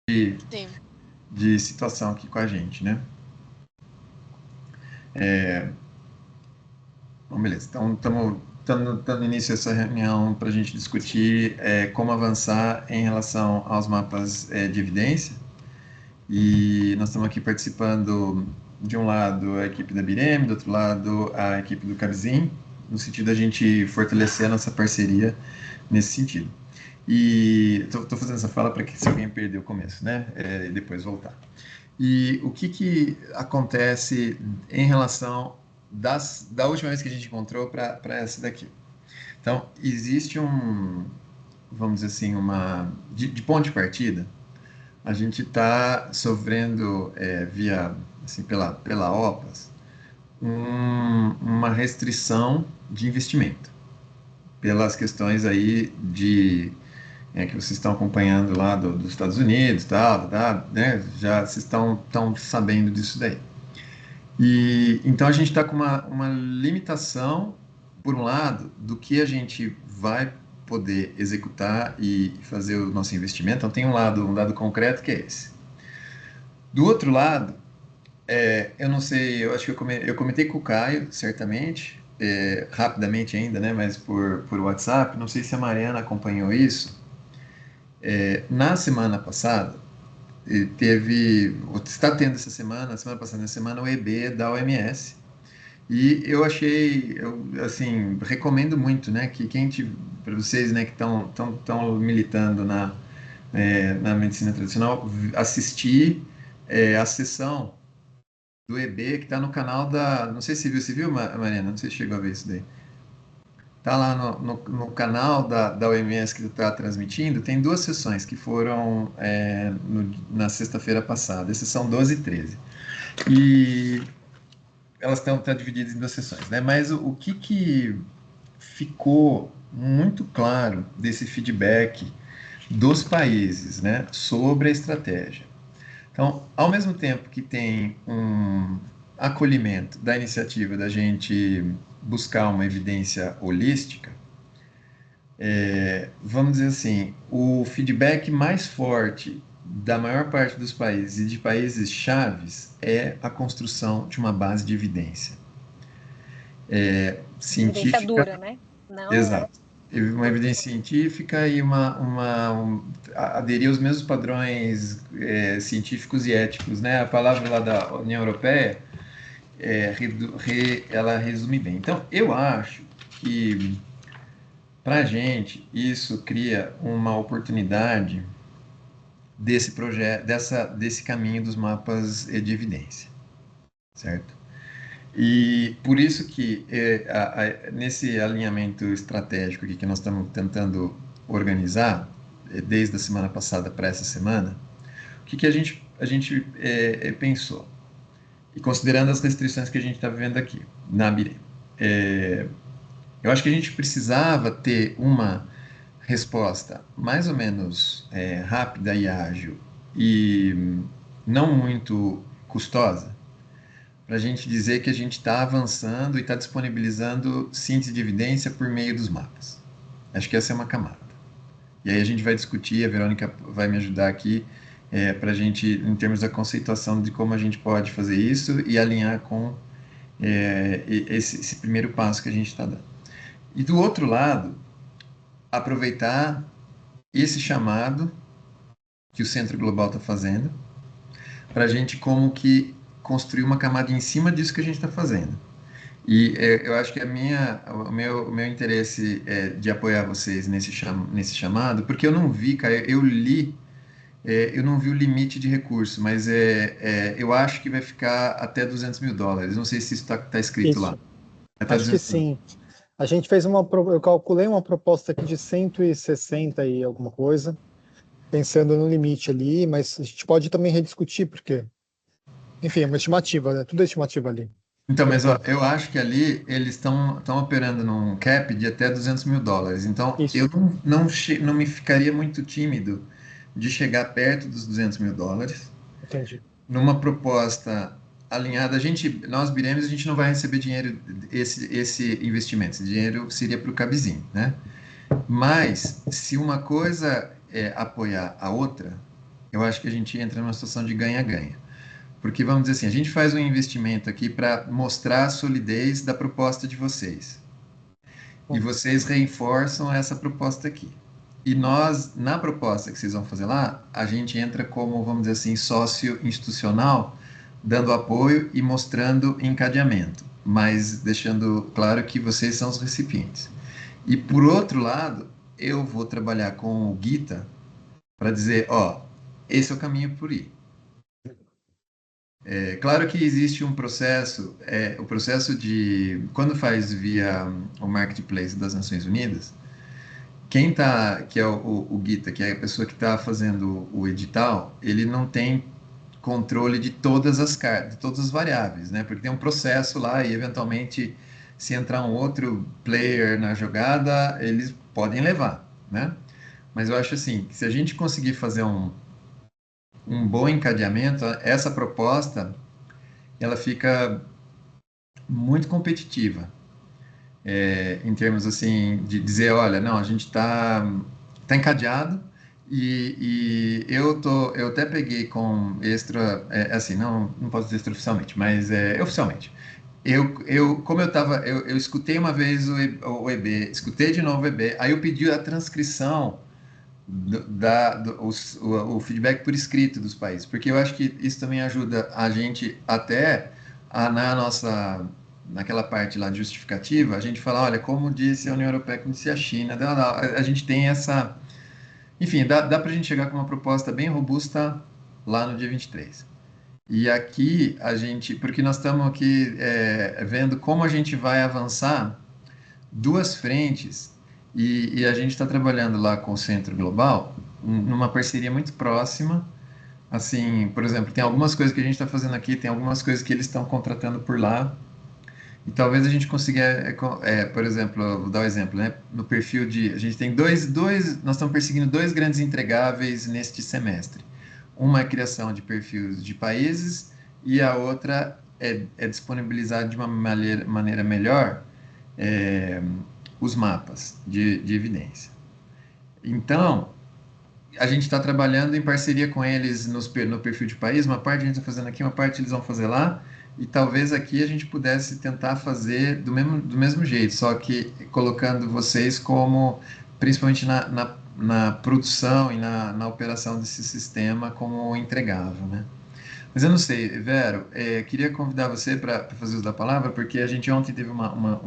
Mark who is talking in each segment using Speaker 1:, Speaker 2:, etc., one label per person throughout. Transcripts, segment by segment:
Speaker 1: de,
Speaker 2: Sim.
Speaker 1: de situação aqui com a gente, né? Bom, beleza. Então, estamos dando início a essa reunião para a gente discutir como avançar em relação aos mapas de evidência. E nós estamos aqui participando, de um lado, a equipe da Bireme, do outro lado, a equipe do Cabzin, no sentido da gente fortalecer a nossa parceria nesse sentido. E estou fazendo essa fala para que se alguém perder o começo, né? E depois voltar. E o que acontece em relação da última vez que a gente encontrou para essa daqui? Então, existe vamos dizer assim, de ponto de partida, a gente está sofrendo via, assim, pela OPAS, uma restrição de investimento, pelas questões aí que vocês estão acompanhando lá dos Estados Unidos, tal, né? Já vocês estão sabendo disso daí. E então a gente está com uma limitação, por um lado, do que a gente vai poder executar e fazer o nosso investimento. Então tem um dado concreto que é esse. Do outro lado, eu não sei, eu acho que eu comentei com o Caio, certamente, rapidamente ainda, né? Mas por WhatsApp, não sei se a Mariana acompanhou isso. Na semana passada, está tendo essa semana, semana passada, na semana, o EB da OMS. E eu achei, assim, recomendo muito, né, que para vocês, né, que estão militando na medicina tradicional, assistir a sessão do EB que está no canal não sei se você viu, Mariana, não sei se chegou a ver isso daí. Tá lá no canal da OMS que está transmitindo, tem duas sessões que foram na sexta-feira passada, essas são 12 e 13. E elas estão divididas em duas sessões, né? Mas o que ficou muito claro desse feedback dos países, né, sobre a estratégia. Então, ao mesmo tempo que tem um acolhimento da iniciativa da gente buscar uma evidência holística, vamos dizer assim, o feedback mais forte da maior parte dos países e de países chaves é a construção de uma base de evidência
Speaker 2: Evidência
Speaker 1: científica.
Speaker 2: dura, né? Não.
Speaker 1: Exato. Uma evidência científica e aderir aos mesmos padrões científicos e éticos, né? A palavra lá da União Europeia, ela resume bem. Então, eu acho que, para a gente, isso cria uma oportunidade desse projeto, desse caminho dos mapas de evidência, certo? E por isso que nesse alinhamento estratégico aqui que nós estamos tentando organizar, desde a semana passada para essa semana, o que a gente pensou? E considerando as restrições que a gente está vivendo aqui, na Abirê, eu acho que a gente precisava ter uma resposta mais ou menos rápida e ágil e não muito custosa, para a gente dizer que a gente está avançando e está disponibilizando síntese de evidência por meio dos mapas. Acho que essa é uma camada. E aí a gente vai discutir, a Verônica vai me ajudar aqui para a gente, em termos da conceituação de como a gente pode fazer isso e alinhar com esse primeiro passo que a gente está dando. E do outro lado, aproveitar esse chamado que o Centro Global está fazendo para a gente como que construir uma camada em cima disso que a gente está fazendo. E eu acho que o meu interesse de apoiar vocês nesse chamado, porque eu não vi, cara, eu li, eu não vi o limite de recurso, mas eu acho que vai ficar até US$ 200.000. Não sei se isso está escrito lá.
Speaker 3: Isso,
Speaker 1: Até
Speaker 3: acho que
Speaker 1: 200 mil.
Speaker 3: sim. A gente fez eu calculei uma proposta aqui de 160 e alguma coisa, pensando no limite ali, mas a gente pode também rediscutir, porque, enfim, é uma estimativa, né? Tudo é estimativa ali,
Speaker 1: Então,
Speaker 3: por
Speaker 1: mas ó,
Speaker 3: enquanto.
Speaker 1: eu acho que ali eles estão operando num cap de até US$ 200.000. Então, eu
Speaker 3: Isso,
Speaker 1: não me ficaria muito tímido de chegar perto dos US$ 200.000
Speaker 3: entendi.
Speaker 1: numa proposta alinhada. Nós biremos, a gente não vai receber dinheiro, esse investimento. Esse dinheiro seria para o Cabezinho, né? Mas, se uma coisa é apoiar a outra, eu acho que a gente entra numa situação de ganha-ganha. Porque, vamos dizer assim, a gente faz um investimento aqui para mostrar a solidez da proposta de vocês. E
Speaker 3: Bom,
Speaker 1: vocês reforçam essa proposta aqui. E nós, na proposta que vocês vão fazer lá, a gente entra como, vamos dizer assim, sócio institucional, dando apoio e mostrando encadeamento, mas deixando claro que vocês são os recipientes. E por outro lado, eu vou trabalhar com o Gita para dizer, ó, esse é o caminho por ir. É claro que existe um processo, o processo de, quando faz via o Marketplace das Nações Unidas, quem tá, que é o Gita, que é a pessoa que está fazendo o edital, ele não tem controle de todas as de todas as variáveis, né? Porque tem um processo lá e eventualmente se entrar um outro player na jogada, eles podem levar, né? Mas eu acho assim, que se a gente conseguir fazer um bom encadeamento, essa proposta, ela fica muito competitiva, em termos assim de dizer, olha, não, a gente tá encadeado eu até peguei com extra, assim, não posso dizer extraoficialmente, mas oficialmente. Como eu escutei uma vez o EB, escutei de novo o EB, aí eu pedi a transcrição o feedback por escrito dos países, porque eu acho que isso também ajuda a gente até na nossa naquela parte lá de justificativa, a gente fala, olha, como disse a União Europeia, como disse a China, a gente tem essa, enfim, dá para a gente chegar com uma proposta bem robusta lá no dia 23. E aqui a gente, porque nós estamos aqui vendo como a gente vai avançar duas frentes e a gente está trabalhando lá com o Centro Global numa parceria muito próxima. Assim, por exemplo, tem algumas coisas que a gente está fazendo aqui, tem algumas coisas que eles estão contratando por lá. E talvez a gente consiga, por exemplo, vou dar um exemplo, né? No perfil de. A gente tem nós estamos perseguindo dois grandes entregáveis neste semestre. Uma é a criação de perfis de países e a outra é disponibilizar de uma maneira melhor é, os mapas de evidência. Então, a gente está trabalhando em parceria com eles no perfil de país, uma parte a gente está fazendo aqui, uma parte eles vão fazer lá, e talvez aqui a gente pudesse tentar fazer do mesmo jeito, só que colocando vocês como, principalmente na produção e na operação desse sistema como entregável, né? Mas eu não sei, Vero, queria convidar você para fazer uso da palavra, porque a gente ontem teve uma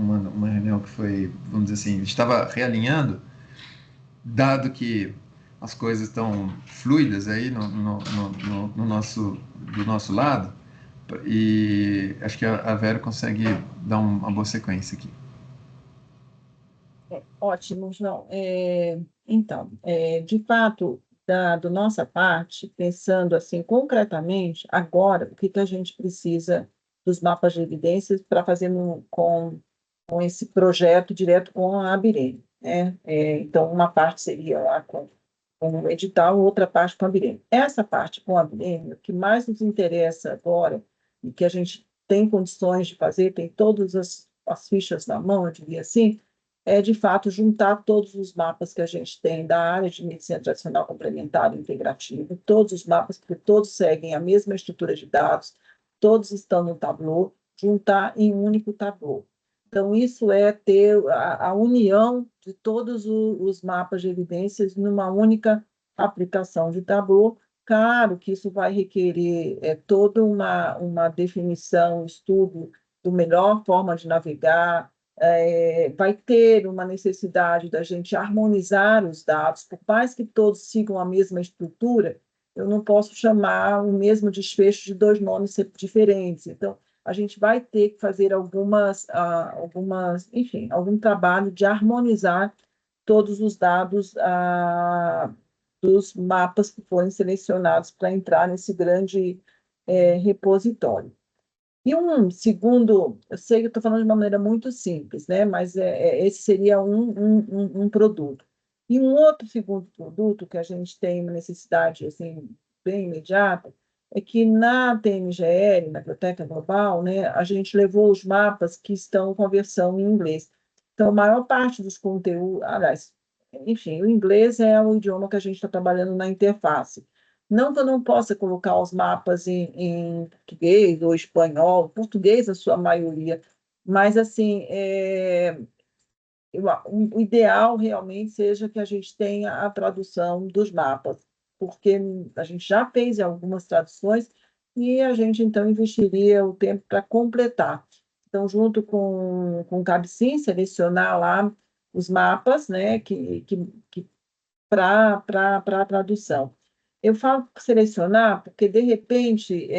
Speaker 1: reunião que foi, vamos dizer assim, a gente estava realinhando, dado que as coisas estão fluidas aí no do nosso lado, e acho que a Vero consegue dar uma boa sequência aqui.
Speaker 2: Ótimo, João. Então, de fato, do nossa parte, pensando assim concretamente, agora, o que que a gente precisa dos mapas de evidências para fazer com esse projeto direto com a Abirene, né? Então, uma parte seria lá com o edital, outra parte com a Abirene. Essa parte com a Abirene, o que mais nos interessa agora, e que a gente tem condições de fazer, tem todas as fichas na mão, eu diria assim, é, de fato, juntar todos os mapas que a gente tem da área de medicina tradicional complementar e integrativa, todos os mapas, porque todos seguem a mesma estrutura de dados, todos estão no Tableau, juntar em um único Tableau. Então, isso é ter a união de todos os mapas de evidências numa única aplicação de Tableau. Claro que isso vai requerer toda uma definição, estudo do melhor forma de navegar, vai ter uma necessidade da gente harmonizar os dados, por mais que todos sigam a mesma estrutura, eu não posso chamar o mesmo desfecho de dois nomes diferentes. Então, a gente vai ter que fazer enfim, algum trabalho de harmonizar todos os dados dos mapas que forem selecionados para entrar nesse grande repositório. E um segundo, eu sei que eu estou falando de uma maneira muito simples, né? Mas esse seria um produto. E um outro segundo produto que a gente tem uma necessidade assim, bem imediata é que na TMGL, na Biblioteca Global, né, a gente levou os mapas que estão com a versão em inglês. Então, a maior parte dos conteúdos, aliás, enfim, o inglês é o idioma que a gente está trabalhando na interface, Não que eu não possa colocar os mapas em português ou espanhol, português a sua maioria, mas assim, o ideal realmente seja que a gente tenha a tradução dos mapas, porque a gente já fez algumas traduções e a gente então investiria o tempo para completar. Então, junto com o Cabsim, selecionar lá os mapas, né, que para a tradução. Eu falo selecionar porque, de repente,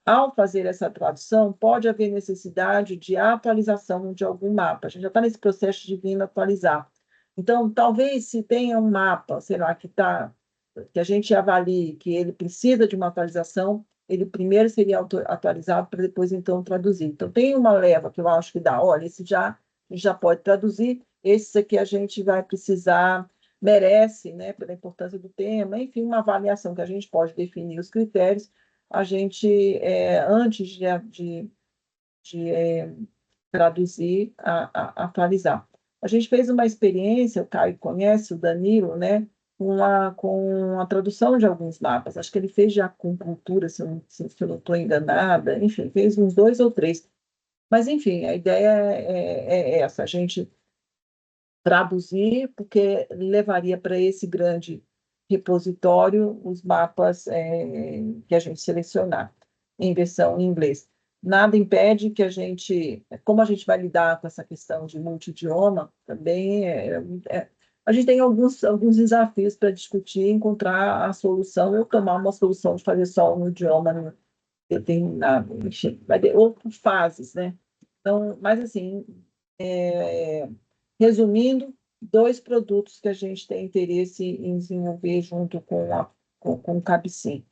Speaker 2: ao fazer essa tradução, pode haver necessidade de atualização de algum mapa. A gente já está nesse processo de vir atualizar. Então, talvez se tenha um mapa, sei lá, que a gente avalie que ele precisa de uma atualização, ele primeiro seria atualizado para depois, então, traduzir. Então, tem uma leva que eu acho que dá, olha, esse já, a gente já pode traduzir, esse aqui a gente vai precisar, merece, né, pela importância do tema, enfim, uma avaliação que a gente pode definir os critérios, a gente, antes de traduzir, atualizar. A gente fez uma experiência, o Caio conhece, o Danilo, né, com a tradução de alguns mapas. Acho que ele fez já com cultura, se eu não estou enganada. Enfim, fez uns 2 ou 3. Mas, enfim, a ideia é essa, a gente traduzir, porque levaria para esse grande repositório os mapas que a gente selecionar em versão em inglês. Nada impede que a gente, como a gente vai lidar com essa questão de multidioma, também a gente tem alguns desafios para discutir, encontrar a solução, eu tomar uma solução de fazer só um idioma determinado, enfim, vai ter outras fases, né? Então, mas assim, resumindo, 2 produtos que a gente tem interesse em desenvolver junto com o Cabsim.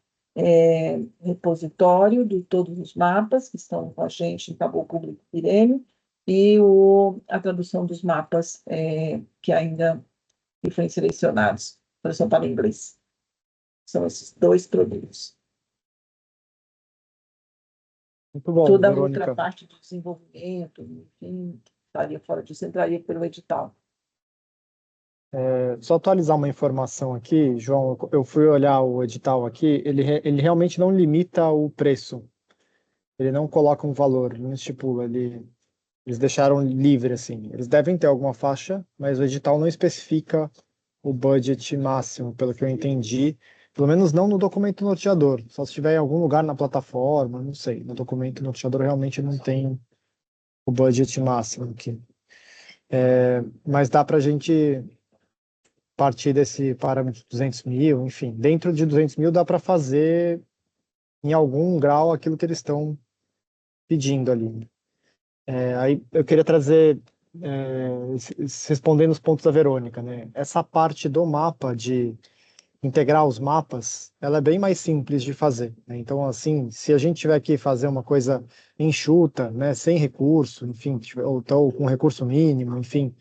Speaker 2: Repositório de todos os mapas que estão com a gente em Caboclo Público Pirene e a tradução dos mapas que ainda que foram selecionados, tradução para inglês. São esses 2 produtos.
Speaker 3: Muito bom,
Speaker 2: Toda a outra
Speaker 3: Verônica.
Speaker 2: parte do desenvolvimento, enfim, estaria fora disso, entraria pelo edital.
Speaker 3: Só atualizar uma informação aqui, João, eu fui olhar o edital aqui, ele realmente não limita o preço, ele não coloca um valor, não estipula, eles deixaram livre, assim. Eles devem ter alguma faixa, mas o edital não especifica o budget máximo, pelo que eu entendi, pelo menos não no documento norteador, só se estiver em algum lugar na plataforma, não sei, no documento norteador realmente não tem o budget máximo aqui. Mas dá para a gente partir desse parâmetro de 200 mil, enfim, dentro de 200 mil dá para fazer em algum grau aquilo que eles estão pedindo ali. Aí eu queria trazer, respondendo os pontos da Verônica, né? Essa parte do mapa, de integrar os mapas, ela é bem mais simples de fazer, né? Então, assim, se a gente tiver que fazer uma coisa enxuta, né, sem recurso, enfim, ou então com recurso mínimo, enfim,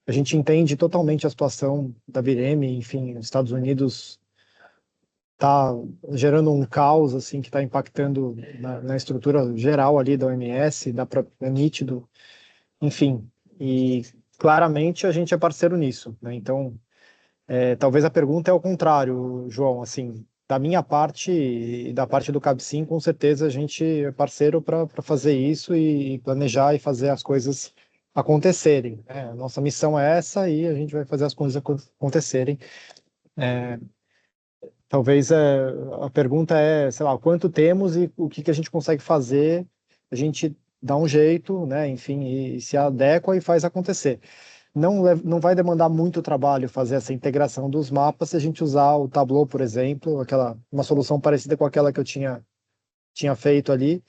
Speaker 3: a gente entende totalmente a situação da Vireme, enfim, os Estados Unidos está gerando um caos assim que está impactando na estrutura geral ali da OMS, é nítido, enfim, e claramente a gente é parceiro nisso, né? Então, talvez a pergunta é ao contrário, João, assim, da minha parte e da parte do Cabsim, com certeza a gente é parceiro para fazer isso e planejar e fazer as coisas acontecerem, né? A nossa missão é essa e a gente vai fazer as coisas acontecerem. Talvez a pergunta é, sei lá, quanto temos e o que a gente consegue fazer, a gente dá um jeito, né, enfim, e se adequa e faz acontecer. Não vai demandar muito trabalho fazer essa integração dos mapas se a gente usar o Tableau, por exemplo, uma solução parecida com aquela que eu tinha feito ali.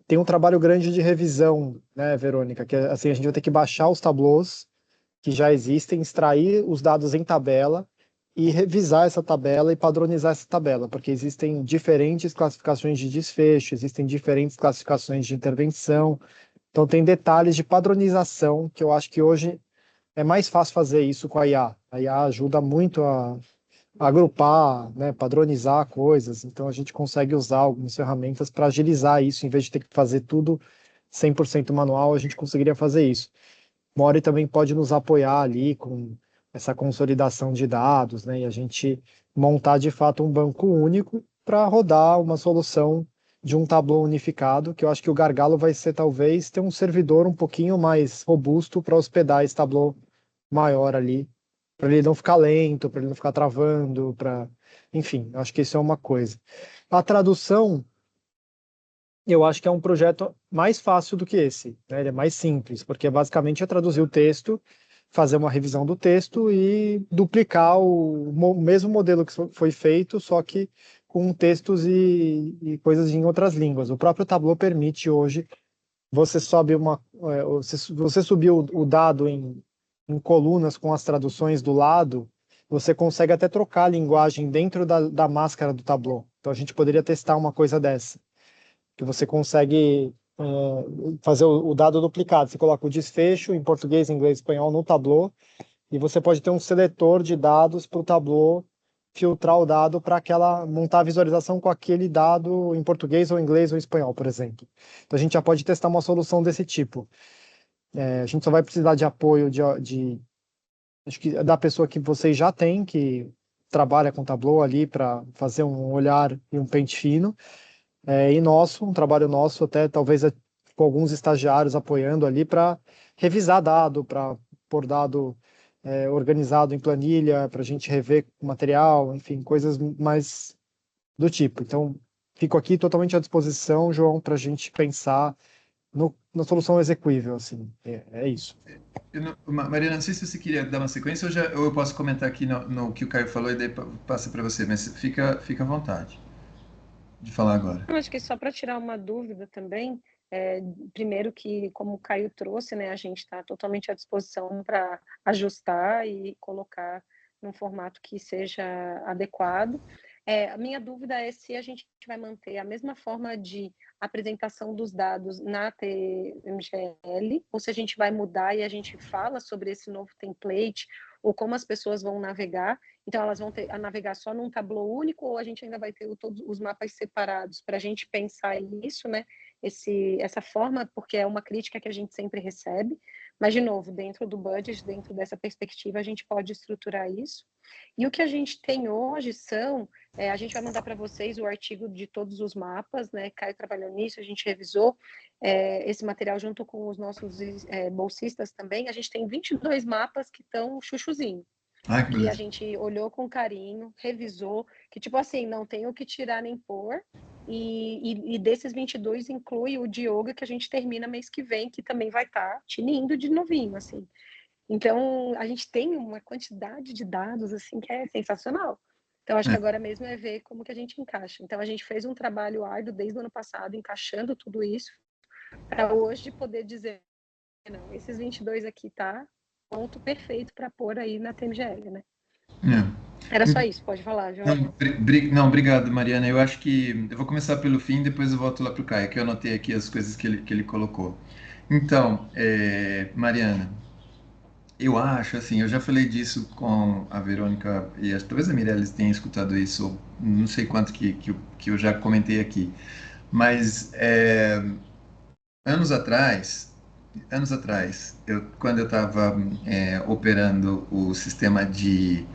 Speaker 3: Tem um trabalho grande de revisão, né, Verônica, que assim, a gente vai ter que baixar os tableaus que já existem, extrair os dados em tabela e revisar essa tabela e padronizar essa tabela, porque existem diferentes classificações de desfecho, existem diferentes classificações de intervenção, então tem detalhes de padronização que eu acho que hoje é mais fácil fazer isso com a IA. A IA ajuda muito a agrupar, né, padronizar coisas, então a gente consegue usar algumas ferramentas para agilizar isso, em vez de ter que fazer tudo 100% manual, a gente conseguiria fazer isso. Mori também pode nos apoiar ali com essa consolidação de dados, né? E a gente montar de fato um banco único para rodar uma solução de um Tableau unificado, que eu acho que o gargalo vai ser talvez ter um servidor um pouquinho mais robusto para hospedar esse Tableau maior ali, para ele não ficar lento, para ele não ficar travando, enfim, acho que isso é uma coisa. A tradução, eu acho que é um projeto mais fácil do que esse, né? Ele é mais simples, porque basicamente é traduzir o texto, fazer uma revisão do texto e duplicar o mesmo modelo que foi feito, só que com textos e coisas em outras línguas. O próprio Tableau permite hoje você você subir o dado em colunas com as traduções do lado, você consegue até trocar a linguagem dentro da máscara do Tableau. Então a gente poderia testar uma coisa dessa, que você consegue fazer o dado duplicado. Você coloca o desfecho em português, inglês, espanhol no Tableau, e você pode ter um seletor de dados para o Tableau filtrar o dado para montar a visualização com aquele dado em português ou inglês ou espanhol, por exemplo. Então a gente já pode testar uma solução desse tipo. A gente só vai precisar de apoio acho que da pessoa que vocês já têm, que trabalha com Tableau ali para fazer um olhar e um pente fino, e um trabalho nosso, até talvez com alguns estagiários apoiando ali para revisar dado, para pôr dado organizado em planilha, para a gente rever o material, enfim, coisas mais do tipo. Então, fico aqui totalmente à disposição, João, para a gente pensar na solução execuível, assim. É isso.
Speaker 1: Mariana, não sei se você queria dar uma sequência ou eu posso comentar aqui no que o Caio falou e daí passa para você, mas fica à vontade de falar agora.
Speaker 4: Eu acho que só para tirar uma dúvida também, primeiro que, como o Caio trouxe, né, a gente está totalmente à disposição para ajustar e colocar num formato que seja adequado. A minha dúvida é se a gente vai manter a mesma forma de apresentação dos dados na TMGL, ou se a gente vai mudar e a gente fala sobre esse novo template, ou como as pessoas vão navegar. Então, elas vão ter a navegar só num Tableau único, ou a gente ainda vai ter todos os mapas separados, para a gente pensar isso, né? Essa forma, porque é uma crítica que a gente sempre recebe, mas, de novo, dentro do budget, dentro dessa perspectiva, a gente pode estruturar isso. E o que a gente tem hoje a gente vai mandar para vocês o artigo de todos os mapas, né? Caio trabalhou nisso, a gente revisou esse material junto com os nossos bolsistas também. A gente tem 22 mapas que estão chuchuzinho.
Speaker 1: Ai, que
Speaker 4: Que a
Speaker 1: beleza.
Speaker 4: gente olhou com carinho, revisou, que tipo assim, não tem o que tirar nem pôr, e desses 22 inclui o de yoga que a gente termina mês que vem, que também vai estar tinindo de novinho, assim. Então, a gente tem uma quantidade de dados, assim, que é sensacional. Então, acho que agora mesmo é ver como que a gente encaixa. Então, a gente fez um trabalho árduo desde o ano passado, encaixando tudo isso, para hoje poder dizer, não, esses 22 aqui tá ponto perfeito para pôr aí na TMGL, né? Era só isso, pode falar, João.
Speaker 1: Não, obrigado, Mariana. Eu acho que eu vou começar pelo fim, depois eu volto lá para o Caio, que eu anotei aqui as coisas que ele colocou. Então, Mariana, eu acho, assim, eu já falei disso com a Verônica e talvez a Mirelles tenha escutado isso, ou não sei quanto que eu já comentei aqui, mas anos atrás, quando eu estava operando o sistema de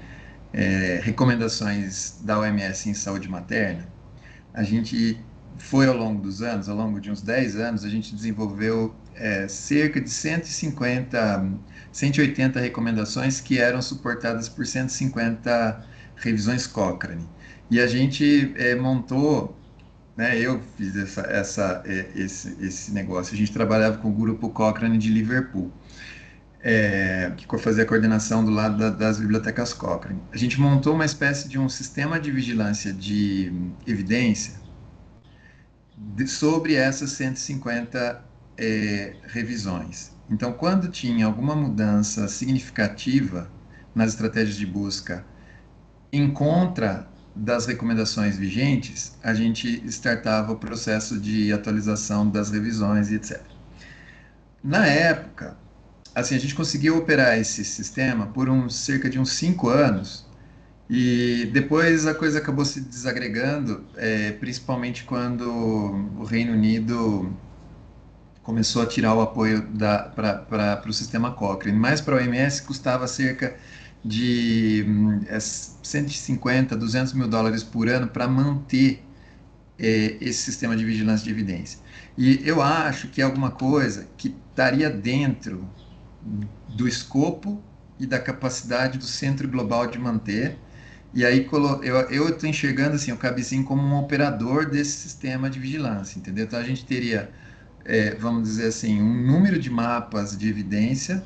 Speaker 1: recomendações da OMS em saúde materna, a gente foi ao longo dos anos, ao longo de uns 10 anos, a gente desenvolveu cerca de 150, 180 recomendações que eram suportadas por 150 revisões Cochrane. E a gente montou, né, eu fiz esse negócio, a gente trabalhava com o grupo Cochrane de Liverpool, que fazia a coordenação do lado das bibliotecas Cochrane. A gente montou uma espécie de um sistema de vigilância de evidência sobre essas 150 revisões. Então, quando tinha alguma mudança significativa nas estratégias de busca em contra das recomendações vigentes, a gente startava o processo de atualização das revisões e etc. Na época, assim, a gente conseguiu operar esse sistema por cerca de uns 5 anos, e depois a coisa acabou se desagregando, principalmente quando o Reino Unido começou a tirar o apoio para o sistema Cochrane. Mas para a OMS custava cerca de 150, 200 mil dólares por ano para manter esse sistema de vigilância de evidência. E eu acho que é alguma coisa que estaria dentro do escopo e da capacidade do Centro Global de manter. E aí eu estou enxergando assim, o Cabecinho como um operador desse sistema de vigilância, entendeu? Então a gente teria, vamos dizer assim, um número de mapas de evidência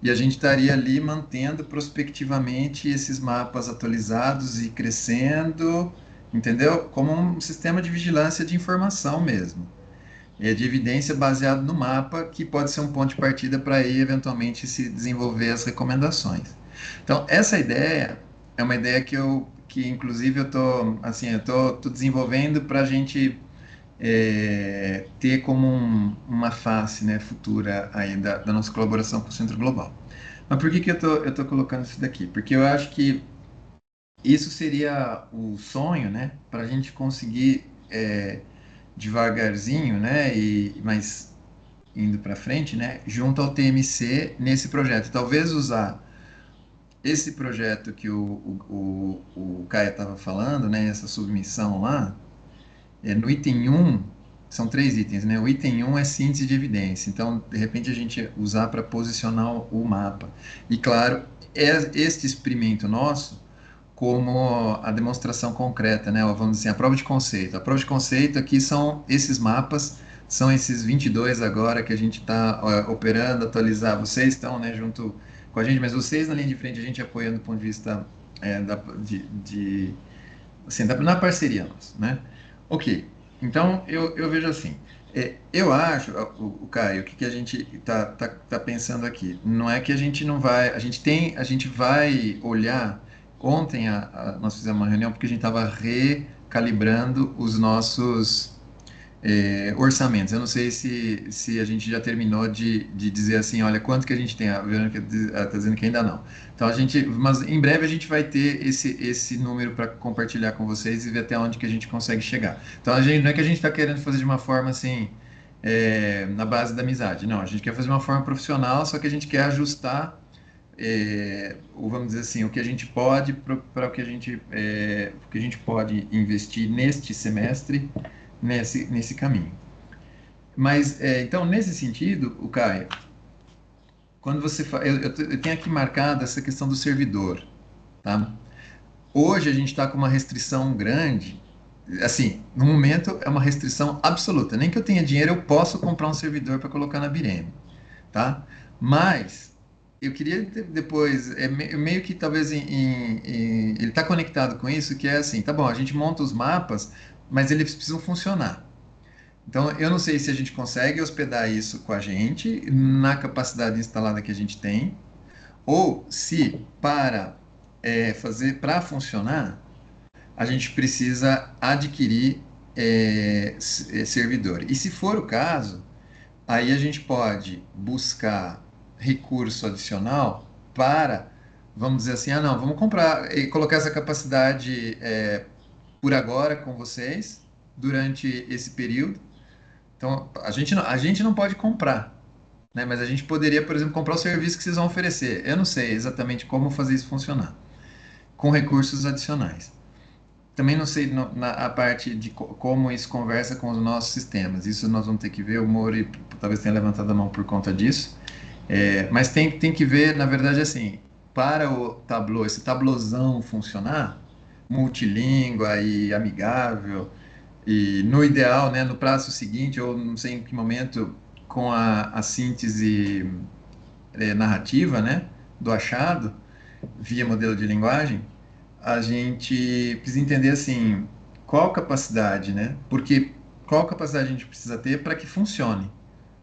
Speaker 1: e a gente estaria ali mantendo prospectivamente esses mapas atualizados e crescendo, entendeu? Como um sistema de vigilância de informação mesmo. De evidência baseado no mapa, que pode ser um ponto de partida para aí eventualmente se desenvolver as recomendações. Então, essa ideia é uma ideia que inclusive eu tô, assim, tô desenvolvendo para a gente ter como uma face, né, futura aí da nossa colaboração com o Centro Global. Mas por que eu tô colocando isso daqui? Porque eu acho que isso seria o sonho, né, para a gente conseguir devagarzinho, né, mas indo para frente, né, junto ao TMC nesse projeto. Talvez usar esse projeto que o Caio estava falando, né, essa submissão lá, no item 1, são 3 itens, né? O item 1 é síntese de evidência, então, de repente, a gente usar para posicionar o mapa. E, claro, este experimento nosso como a demonstração concreta, né? Ou vamos dizer, a prova de conceito. A prova de conceito aqui são esses mapas, são esses 22 agora que a gente está operando, atualizar. Vocês estão, né, junto com a gente, mas vocês na linha de frente, a gente apoiando do ponto de vista assim, na parceria nossa, né? Ok, então eu vejo assim, eu acho, o Caio, o que a gente tá pensando aqui, não é que a gente não vai, a gente vai olhar, ontem nós fizemos uma reunião porque a gente estava recalibrando os nossos orçamentos. Eu não sei se a gente já terminou de dizer assim, olha, quanto que a gente tem. A Verônica está dizendo que ainda não. Então mas em breve a gente vai ter esse número para compartilhar com vocês e ver até onde que a gente consegue chegar. Então não é que a gente está querendo fazer de uma forma assim, na base da amizade. Não, a gente quer fazer de uma forma profissional, só que a gente quer ajustar, ou vamos dizer assim, o que a gente pode para o que a gente pode investir neste semestre nesse caminho. Mas, então, nesse sentido, o Caio, quando você eu tenho aqui marcado essa questão do servidor, tá? Hoje a gente está com uma restrição grande, assim, no momento é uma restrição absoluta. Nem que eu tenha dinheiro, eu posso comprar um servidor para colocar na Bireme, tá? Mas eu queria depois, meio que talvez ele está conectado com isso, que é assim, tá bom, a gente monta os mapas, mas eles precisam funcionar. Então, eu não sei se a gente consegue hospedar isso com a gente, na capacidade instalada que a gente tem, ou se para fazer, para funcionar, a gente precisa adquirir servidor. E se for o caso, aí a gente pode buscar recurso adicional para, vamos dizer assim, não, vamos comprar e colocar essa capacidade por agora com vocês, durante esse período. Então, a gente não pode comprar, né? Mas a gente poderia, por exemplo, comprar o serviço que vocês vão oferecer. Eu não sei exatamente como fazer isso funcionar, com recursos adicionais. Também não sei a parte de como isso conversa com os nossos sistemas. Isso nós vamos ter que ver. O Mori talvez tenha levantado a mão por conta disso. Mas tem que ver, na verdade, assim, para o Tableau, esse tablozão funcionar, multilíngua e amigável, e no ideal, né, no prazo seguinte, ou não sei em que momento, com a síntese narrativa, né, do achado, via modelo de linguagem, a gente precisa entender assim, qual capacidade, né? Porque qual capacidade a gente precisa ter para que funcione,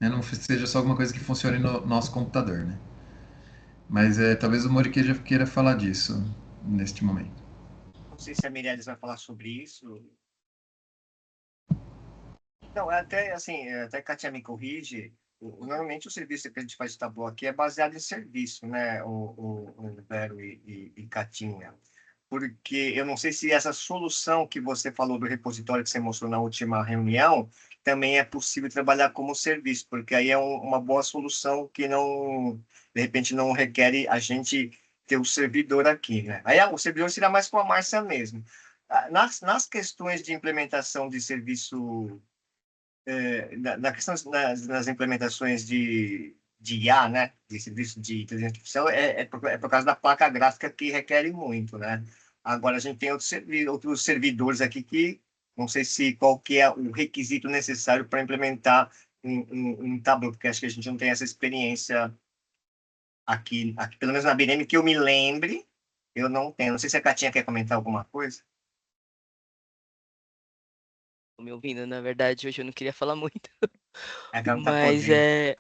Speaker 1: né? Não seja só alguma coisa que funcione no nosso computador, né? Mas talvez o Mori queira falar disso neste momento.
Speaker 5: Não sei se a Mireles vai falar sobre isso. Não, até assim, até que a Katia me corrige, normalmente o serviço que a gente faz de Tableau aqui é baseado em serviço, né, o Vero e Catinha. Porque eu não sei se essa solução que você falou do repositório que você mostrou na última reunião também é possível trabalhar como serviço, porque aí é uma boa solução que não, de repente, não requer a gente ter o servidor aqui, né? Aí o servidor será mais com a Márcia mesmo. Nas questões de implementação de serviço, na questão nas implementações de IA, né, de serviço de inteligência artificial, é por causa da placa gráfica que requer muito, né? Agora a gente tem outros servidores aqui que não sei se qual que é o requisito necessário para implementar um Tableau, porque acho que a gente não tem essa experiência aqui pelo menos na BNM, que eu me lembre, eu não tenho. Não sei se a Catinha quer comentar alguma coisa.
Speaker 6: Tô me ouvindo, na verdade, hoje eu não queria falar muito.
Speaker 5: É que ela não tá
Speaker 6: Mas
Speaker 5: podendo.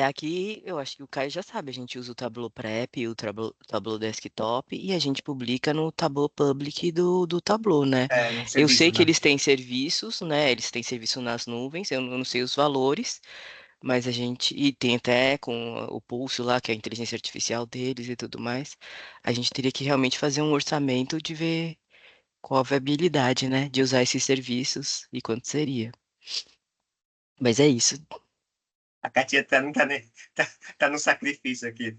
Speaker 6: aqui eu acho que o Caio já sabe, a gente usa o Tableau Prep e o Tableau Desktop e a gente publica no Tableau Public do Tableau, né?
Speaker 5: No
Speaker 6: Eu sei
Speaker 5: serviço,
Speaker 6: que
Speaker 5: né?
Speaker 6: eles têm serviços, né? Eles têm serviço nas nuvens, eu não sei os valores, mas a gente. E tem até com o Pulso lá, que é a inteligência artificial deles e tudo mais. A gente teria que realmente fazer um orçamento de ver qual a viabilidade, né? De usar esses serviços e quanto seria. Mas é isso.
Speaker 5: A Catinha tá no sacrifício aqui.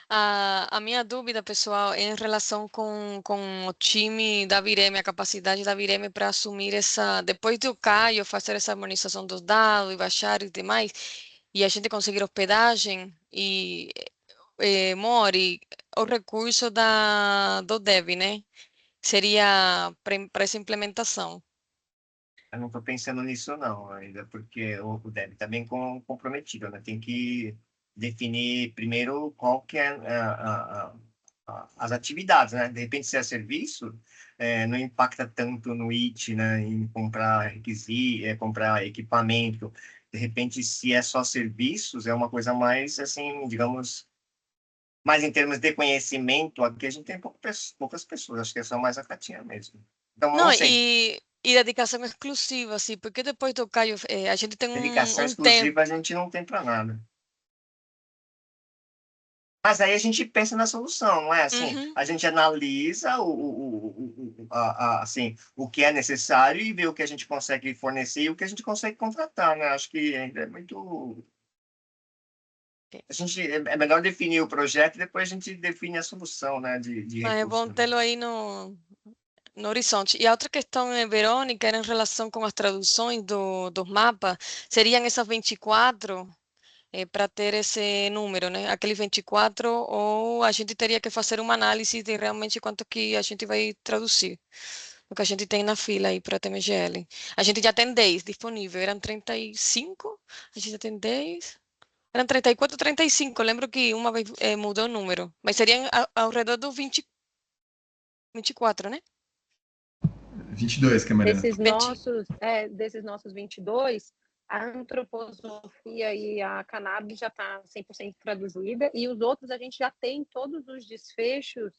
Speaker 7: A minha dúvida, pessoal, é em relação com o time da Vireme, a capacidade da Vireme para assumir essa, depois do Caio fazer essa harmonização dos dados e baixar e demais, e a gente conseguir hospedagem e Mori, o recurso do Dev, né? Seria para essa implementação.
Speaker 5: Eu não estou pensando nisso, não, ainda, porque o Deb está bem comprometido, né? Tem que definir primeiro qual que é as atividades, né? De repente, se é serviço, não impacta tanto no IT, né? Em comprar requisito, comprar equipamento. De repente, se é só serviços, é uma coisa mais, assim, digamos, mais em termos de conhecimento, aqui a gente tem poucas pessoas, acho que é só mais a Catinha mesmo. Então, eu
Speaker 7: Não,
Speaker 5: não sei.
Speaker 7: e dedicação exclusiva, assim, porque depois do Caio, a gente tem
Speaker 5: Dedicação
Speaker 7: um tempo.
Speaker 5: exclusiva a gente não tem para nada. Mas aí a gente pensa na solução, não é assim?
Speaker 7: Uhum.
Speaker 5: A gente analisa assim, o que é necessário e vê o que a gente consegue fornecer e o que a gente consegue contratar, né? Acho que ainda é muito. É melhor definir o projeto e depois a gente define a solução, né? De
Speaker 7: Mas é bom
Speaker 5: recursos.
Speaker 7: tê-lo aí no horizonte. E a outra questão, Verônica, era em relação com as traduções dos mapas. Seriam essas 24 para ter esse número, né? Aquele 24, ou a gente teria que fazer uma análise de realmente quanto que a gente vai traduzir. O que a gente tem na fila aí para a TMGL. A gente já tem 10 disponível. Eram 35, a gente já tem 10. Eram 34, 35. Eu lembro que uma vez mudou o número. Mas seriam ao redor do 24, né?
Speaker 1: 22, que a Mariana.
Speaker 4: Desses nossos 22, a antroposofia e a cannabis já está 100% traduzida, e os outros a gente já tem todos os desfechos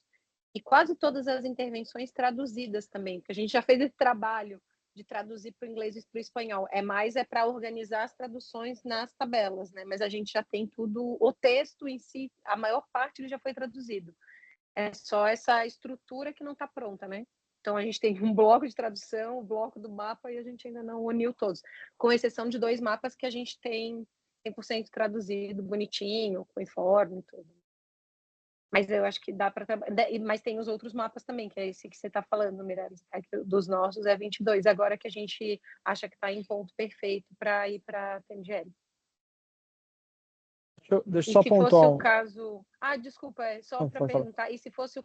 Speaker 4: e quase todas as intervenções traduzidas também, porque a gente já fez esse trabalho de traduzir para o inglês e para o espanhol. É para organizar as traduções nas tabelas, né? Mas a gente já tem tudo, o texto em si, a maior parte ele já foi traduzido. É só essa estrutura que não está pronta, né? Então, a gente tem um bloco de tradução, o bloco do mapa, e a gente ainda não uniu todos, com exceção de 2 mapas que a gente tem 100% traduzido, bonitinho, com informe e tudo. Mas eu acho que dá para trabalhar. Mas tem os outros mapas também, que é esse que você está falando, Mirelles. Dos nossos é 22, agora que a gente acha que está em ponto perfeito para ir para a TMGL.
Speaker 3: Deixa eu
Speaker 4: E
Speaker 3: só
Speaker 4: se fosse
Speaker 3: pontuar
Speaker 4: o caso... desculpa, só
Speaker 3: Não,
Speaker 4: para
Speaker 3: pode falar.
Speaker 4: perguntar. E se fosse o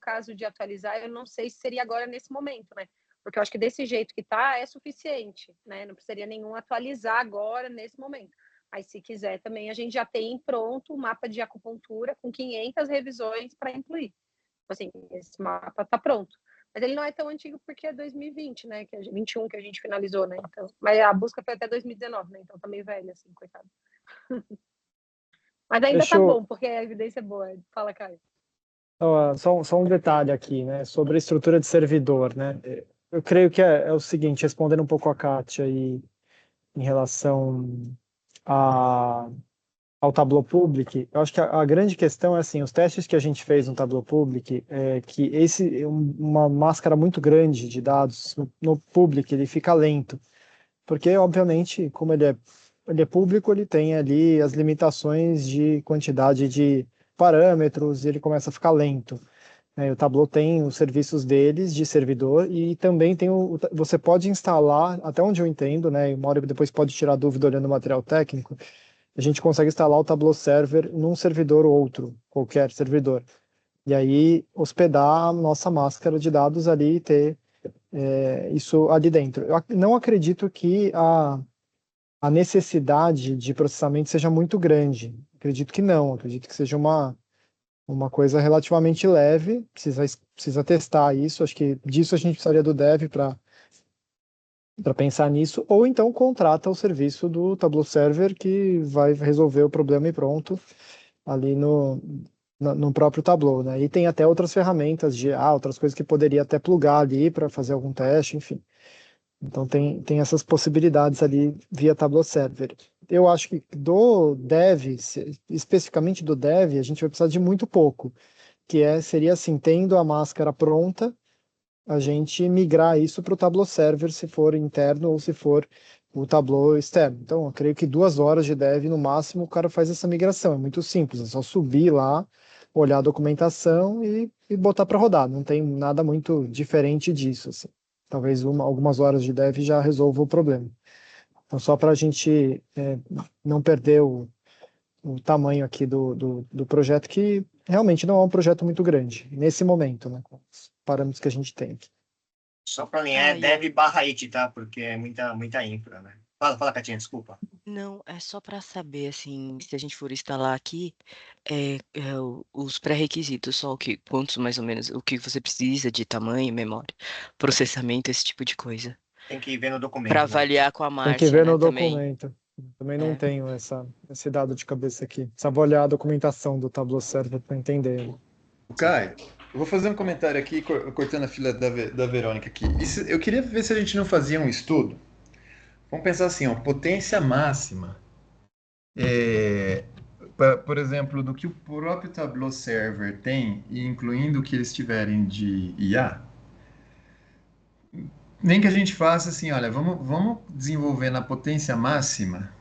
Speaker 4: caso de atualizar, eu não sei se seria agora nesse momento, né? Porque eu acho que desse jeito que tá é suficiente, né? Não precisaria nenhum atualizar agora nesse momento. Mas se quiser também, a gente já tem pronto o mapa de acupuntura com 500 revisões para incluir. Assim, esse mapa tá pronto. Mas ele não é tão antigo porque é 2020, né? Que é 21 que a gente finalizou, né? Então, mas a busca foi até 2019, né? Então tá meio velho, assim, coitado. Mas ainda tá bom, porque a evidência é boa. Fala, Caio.
Speaker 3: Só um detalhe aqui, né, sobre a estrutura de servidor, né? Eu creio que é o seguinte, respondendo um pouco a Kátia aí em relação ao Tableau Public, eu acho que a grande questão é assim, os testes que a gente fez no Tableau Public, que uma máscara muito grande de dados no Public, ele fica lento, porque obviamente, como ele é público, ele tem ali as limitações de quantidade de parâmetros e ele começa a ficar lento. O Tableau tem os serviços deles de servidor e também tem você pode instalar, até onde eu entendo, né, e uma hora depois pode tirar dúvida olhando o material técnico, a gente consegue instalar o Tableau Server num servidor ou outro, qualquer servidor. E aí hospedar a nossa máscara de dados ali e ter isso ali dentro. Eu não acredito que a necessidade de processamento seja muito grande. Acredito que não. Acredito que seja uma coisa relativamente leve. Precisa testar isso. Acho que disso a gente precisaria do dev para pensar nisso. Ou então contrata o serviço do Tableau Server que vai resolver o problema e pronto ali no próprio Tableau, né? E tem até outras ferramentas outras coisas que poderia até plugar ali para fazer algum teste, enfim. Então tem essas possibilidades ali via Tableau Server. Eu acho que do dev, especificamente do dev, a gente vai precisar de muito pouco, seria assim, tendo a máscara pronta, a gente migrar isso para o Tableau Server, se for interno ou se for o Tableau externo. Então, eu creio que 2 horas de dev no máximo o cara faz essa migração. É muito simples, é só subir lá, olhar a documentação e botar para rodar. Não tem nada muito diferente disso, assim. Talvez algumas horas de dev já resolva o problema. Então, só para a gente não perder o tamanho aqui do projeto, que realmente não é um projeto muito grande, nesse momento, né, com os parâmetros que a gente tem aqui.
Speaker 5: Só para alinhar, é dev/it, tá? Porque é muita infra, né? Fala, Catinha, desculpa.
Speaker 6: Não, é só para saber, assim, se a gente for instalar aqui, os pré-requisitos, só quantos mais ou menos, o que você precisa de tamanho, memória, processamento, esse tipo de coisa.
Speaker 5: Tem que ver no documento.
Speaker 6: Para
Speaker 5: né?
Speaker 6: avaliar com a
Speaker 3: Tem
Speaker 6: Márcia,
Speaker 3: que ver
Speaker 6: né,
Speaker 3: no
Speaker 6: também.
Speaker 3: documento. Também não tenho esse dado de cabeça aqui. Precisava olhar a documentação do Tableau Server para entender.
Speaker 1: Caio, eu vou fazer um comentário aqui, cortando a fila da Verônica aqui. Eu queria ver se a gente não fazia um estudo. Vamos pensar assim, ó, potência máxima. Por exemplo, do que o próprio Tableau Server tem, e incluindo o que eles tiverem de IA, nem que a gente faça assim, olha, vamos desenvolver na potência máxima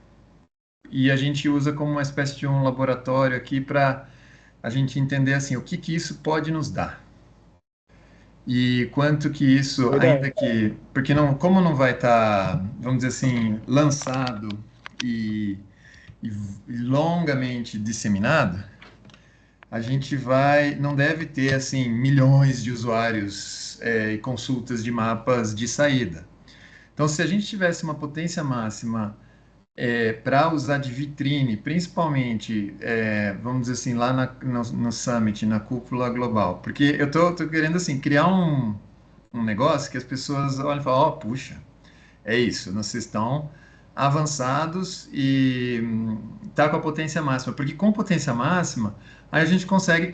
Speaker 1: e a gente usa como uma espécie de um laboratório aqui para a gente entender assim, o que isso pode nos dar. E quanto que isso, ainda que... Porque como não vai estar, vamos dizer assim, lançado e longamente disseminado, a gente não deve ter assim milhões de usuários e consultas de mapas de saída. Então, se a gente tivesse uma potência máxima para usar de vitrine, principalmente, vamos dizer assim, lá no Summit, na cúpula global, porque eu tô querendo assim criar um negócio que as pessoas olham e falam, puxa, é isso, vocês estão avançados e tá com a potência máxima, porque com potência máxima aí a gente consegue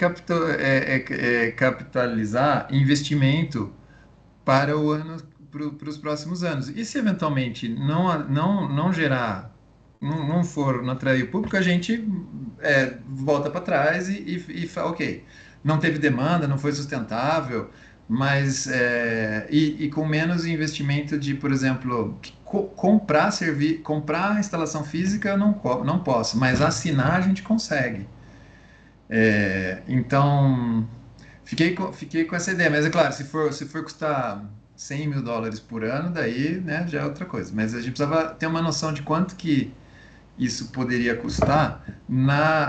Speaker 1: capitalizar investimento para para os próximos anos. E se eventualmente não gerar, não for, não atrair o público, a gente volta para trás e fala, ok, não teve demanda, não foi sustentável, mas com menos investimento de, por exemplo, comprar a instalação física eu não posso, mas assinar a gente consegue. Então, fiquei com essa ideia, mas é claro, se for custar $100 mil por ano, daí, né, já é outra coisa. Mas a gente precisava ter uma noção de quanto que isso poderia custar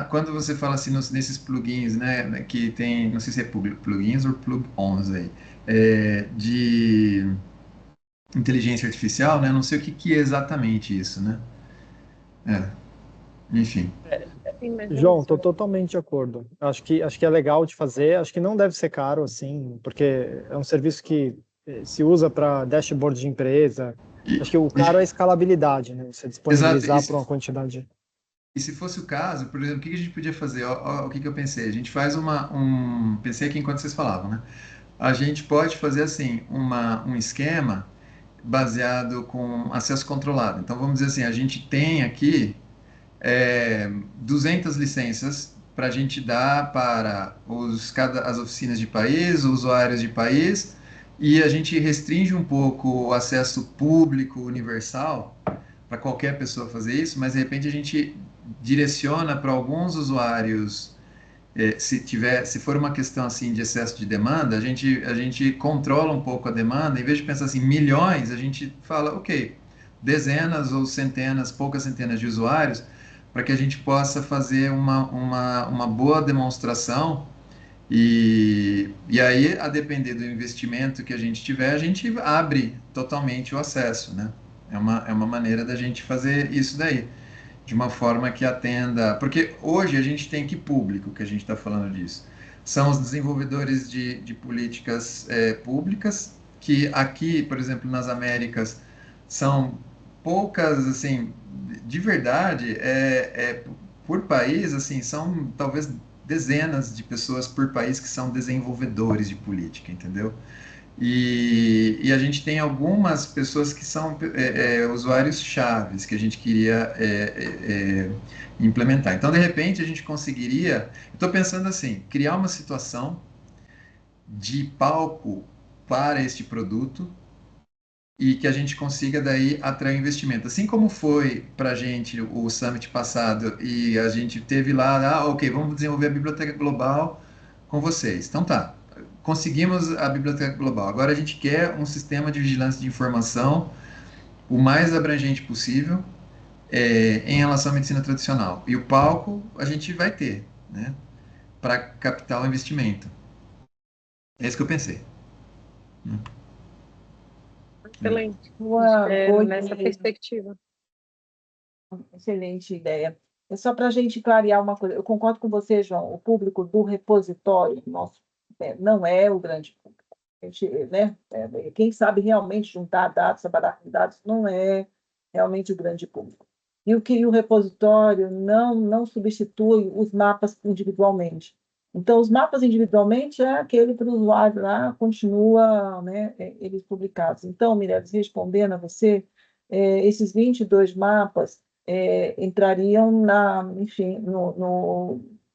Speaker 1: quando você fala assim nesses plugins, né, que tem, não sei se é plugins ou plug-ons aí, de inteligência artificial, né, não sei o que é exatamente isso, né. Enfim.
Speaker 3: João, estou totalmente de acordo. Acho que é legal de fazer, acho que não deve ser caro, assim, porque é um serviço que se usa para dashboard de empresa. Acho que o caro é a escalabilidade, né? Você disponibilizar para uma quantidade.
Speaker 1: E se fosse o caso, por exemplo, o que a gente podia fazer? O que eu pensei? A gente faz pensei aqui enquanto vocês falavam, né? A gente pode fazer assim, um esquema baseado com acesso controlado. Então, vamos dizer assim, a gente tem aqui 200 licenças para a gente dar para as oficinas de país, os usuários de país, e a gente restringe um pouco o acesso público universal para qualquer pessoa fazer isso, mas de repente a gente direciona para alguns usuários se for uma questão assim de excesso de demanda, a gente controla um pouco a demanda, em vez de pensar assim, milhões, a gente fala, ok, dezenas ou centenas, poucas centenas de usuários, para que a gente possa fazer uma boa demonstração e aí, a depender do investimento que a gente tiver, a gente abre totalmente o acesso, né? É uma maneira da gente fazer isso daí de uma forma que atenda. Porque hoje a gente tem que público que a gente está falando disso. São os desenvolvedores de políticas públicas, que aqui, por exemplo, nas Américas, são poucas, assim, de verdade, por país, assim, são talvez dezenas de pessoas por país que são desenvolvedores de política, entendeu? E a gente tem algumas pessoas que são usuários chaves que a gente queria implementar. Então, de repente, a gente conseguiria. Estou pensando assim: criar uma situação de palco para este produto e que a gente consiga daí atrair investimento. Assim como foi para a gente o summit passado e a gente teve lá, ok, vamos desenvolver a biblioteca global com vocês. Então tá, conseguimos a biblioteca global. Agora a gente quer um sistema de vigilância de informação o mais abrangente possível em relação à medicina tradicional. E o palco a gente vai ter, né, para captar o investimento. É isso que eu pensei.
Speaker 4: Excelente.
Speaker 2: Uma boa
Speaker 4: Nessa
Speaker 2: ideia,
Speaker 4: perspectiva.
Speaker 2: excelente ideia. É só para a gente clarear uma coisa. Eu concordo com você, João. O público do repositório nosso não é o grande público. A gente, né, quem sabe realmente juntar dados, trabalhar com dados, não é realmente o grande público. E o repositório não substitui os mapas individualmente. Então, os mapas individualmente é aquele que o usuário lá continua, né, eles publicados. Então, Mireles, respondendo a você, esses 22 mapas entrariam enfim,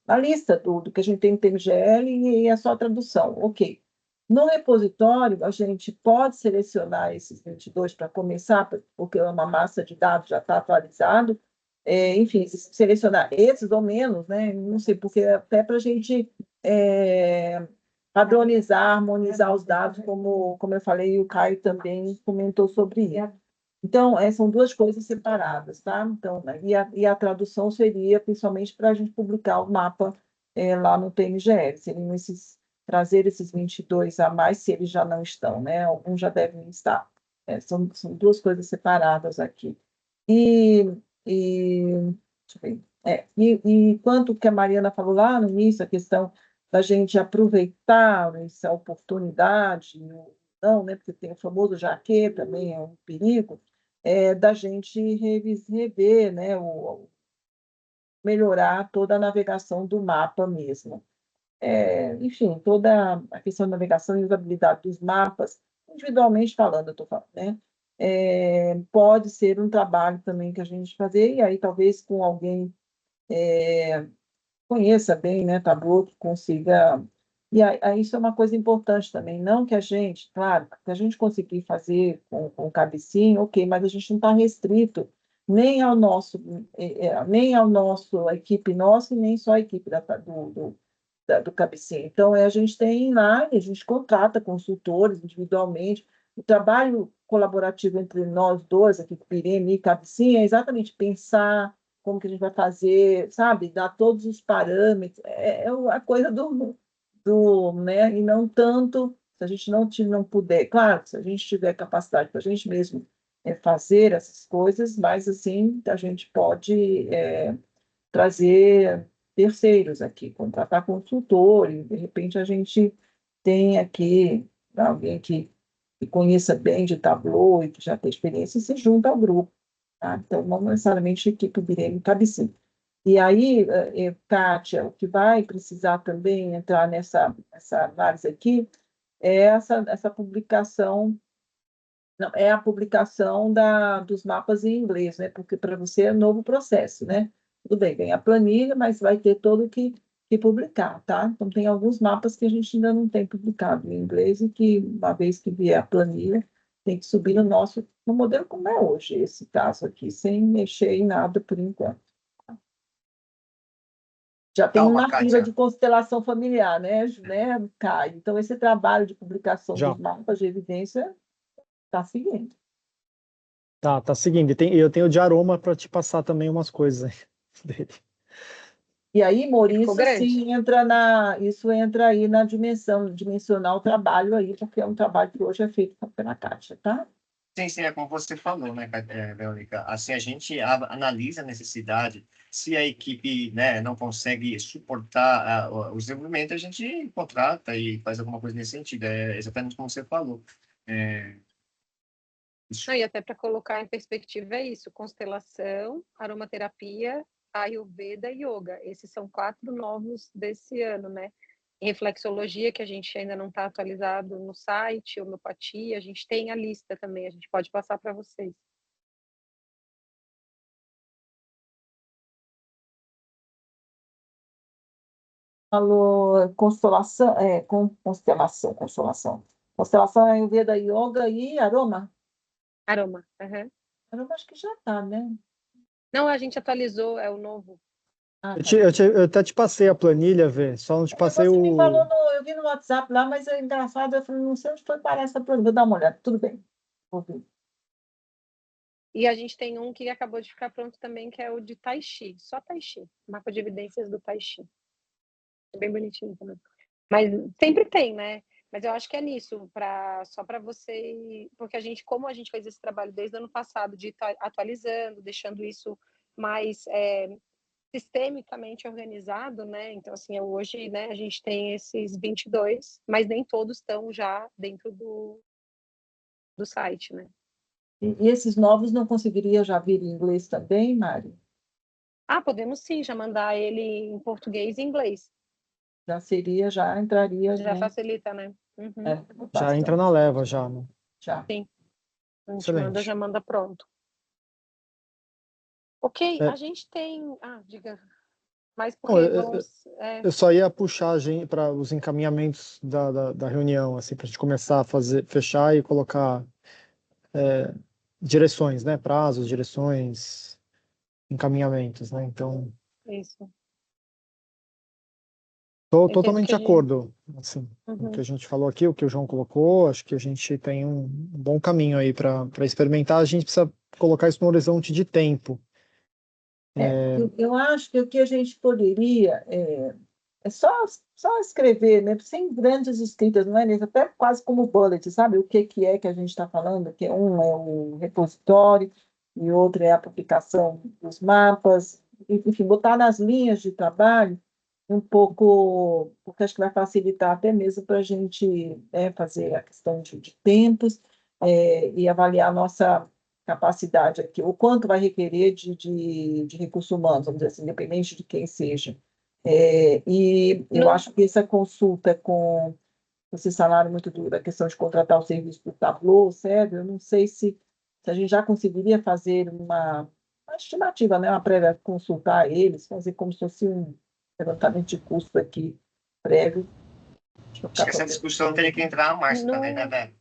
Speaker 2: na lista do que a gente tem no TMGL e é só a tradução. Ok. No repositório, a gente pode selecionar esses 22 para começar, porque uma massa de dados já está atualizado. Enfim, selecionar esses ou menos, né? Não sei, porque até para a gente padronizar, harmonizar os dados, como eu falei, o Caio também comentou sobre isso. Então, são duas coisas separadas, tá? Então, né, e a tradução seria principalmente para a gente publicar o mapa lá no TMGL, seriam trazer esses 22 a mais, se eles já não estão, né? Alguns já devem estar. São duas coisas separadas aqui. E, deixa eu ver. E quanto que a Mariana falou lá no início, a questão da gente aproveitar essa oportunidade, não, né? Porque tem o famoso jaque, também é um perigo, da gente rever, né? Melhorar toda a navegação do mapa mesmo. Enfim, toda a questão da navegação e usabilidade dos mapas, individualmente falando, eu estou falando, né? Pode ser um trabalho também que a gente fazer, e aí talvez com alguém conheça bem, né, Tableau, que consiga. E aí, isso é uma coisa importante também, não que a gente, claro, que a gente conseguir fazer com o cabecinho, ok, mas a gente não está restrito nem ao nosso, nem ao nosso, a equipe nossa, e nem só a equipe do cabecinho. Então, a gente tem lá, a gente contrata consultores individualmente. O trabalho colaborativo entre nós dois, aqui, Pirene e cabecinha, é exatamente pensar como que a gente vai fazer, sabe? Dar todos os parâmetros. É a coisa né? E não tanto, se a gente não puder, claro, se a gente tiver capacidade para a gente mesmo fazer essas coisas, mas assim, a gente pode trazer terceiros aqui, contratar consultores, de repente a gente tem aqui alguém que conheça bem de Tableau e que já tem experiência e se junta ao grupo. Tá? Então, não necessariamente a equipe Bireme cabe sim. E aí, Kátia, o que vai precisar também entrar nessa análise aqui é essa publicação, não, é a publicação dos mapas em inglês, né? Porque para você é um novo processo, né? Tudo bem, vem a planilha, mas vai ter todo que publicar, tá? Então, tem alguns mapas que a gente ainda não tem publicado em inglês e que, uma vez que vier a planilha, tem que subir no modelo como é hoje, esse caso aqui, sem mexer em nada por enquanto. Já tem
Speaker 5: Calma,
Speaker 2: uma fila
Speaker 5: Kátia.
Speaker 2: de constelação familiar, né, Caio? Então, esse trabalho de publicação
Speaker 3: Já.
Speaker 2: dos mapas de evidência está seguindo.
Speaker 3: Tá seguindo. Eu tenho de aroma para te passar também umas coisas aí dele.
Speaker 2: E aí, Maurício,
Speaker 4: Ficou grande.
Speaker 2: sim, isso entra aí na dimensionar o trabalho aí, porque é um trabalho que hoje é feito pela Kátia, tá?
Speaker 5: Sim, é como você falou, né, Verônica? Assim, a gente analisa a necessidade. Se a equipe, né, não consegue suportar o desenvolvimento, a gente contrata e faz alguma coisa nesse sentido. É exatamente como você falou. Isso.
Speaker 4: Não, e até para colocar em perspectiva é isso: constelação, aromaterapia, Ayurveda e Yoga. Esses são 4 novos desse ano, né? Em reflexologia, que a gente ainda não está atualizado no site, homeopatia, a gente tem a lista também, a gente pode passar para vocês.
Speaker 2: Falou constelação, constelação Ayurveda, Yoga e aroma.
Speaker 4: Aroma. Uhum.
Speaker 2: Aroma acho que já está, né?
Speaker 4: Não, a gente atualizou, é o novo.
Speaker 2: Ah,
Speaker 3: Eu até te passei a planilha, Vê, só não te passei
Speaker 2: você me falou, eu vi no WhatsApp lá, mas é engraçado, eu falei, não sei onde foi parar essa planilha, vou dar uma olhada, tudo bem. Vou ver.
Speaker 4: E a gente tem um que acabou de ficar pronto também, que é o de Tai Chi, só Tai Chi, mapa de evidências do Tai Chi. É bem bonitinho também. Mas sempre tem, né? Mas eu acho que é nisso, só para você, porque como a gente fez esse trabalho desde o ano passado, de estar atualizando, deixando isso mais sistemicamente organizado, né? Então, assim, hoje, né, a gente tem esses 22, mas nem todos estão já dentro do site, né?
Speaker 2: E esses novos não conseguiria já vir em inglês também, Mari?
Speaker 4: Podemos sim, já mandar ele em português e inglês.
Speaker 2: Já entraria,
Speaker 4: Já
Speaker 2: né?
Speaker 4: facilita, né? Uhum.
Speaker 3: Já entra na leva, já, né?
Speaker 2: Já.
Speaker 4: Sim. A gente
Speaker 3: Excelente.
Speaker 4: já manda pronto. Ok,
Speaker 3: É.
Speaker 4: a gente tem... diga. Mas
Speaker 3: Não,
Speaker 4: porque vamos...
Speaker 3: eu só ia puxar a gente para os encaminhamentos da reunião, assim, para a gente começar a fechar e colocar direções, né? Prazos, direções, encaminhamentos, né? Então,
Speaker 4: Isso.
Speaker 3: estou
Speaker 4: Entendo
Speaker 3: totalmente
Speaker 4: que
Speaker 3: de
Speaker 4: a gente...
Speaker 3: acordo, assim, com o
Speaker 4: Uhum.
Speaker 3: que a gente falou aqui, o que o João colocou. Acho que a gente tem um bom caminho aí para experimentar. A gente precisa colocar isso no horizonte de tempo.
Speaker 2: Eu acho que o que a gente poderia é só escrever, né? Sem grandes escritas, não é mesmo? Até quase como bullet, sabe? O que é que a gente está falando? Que um é o repositório e outro é a publicação dos mapas. Enfim, botar nas linhas de trabalho um pouco, porque acho que vai facilitar até mesmo para a gente fazer a questão de tempos e avaliar a nossa capacidade aqui, o quanto vai requerer de recursos humanos, vamos dizer assim, independente de quem seja. E eu acho que essa consulta vocês falaram muito da questão de contratar o serviço do Tableau, sério, eu não sei se a gente já conseguiria fazer uma estimativa, né, uma prévia, consultar eles, fazer como se fosse um levantamento de custo aqui prévio.
Speaker 5: Acho que essa discussão teria que entrar a Márcia também, né, Bé?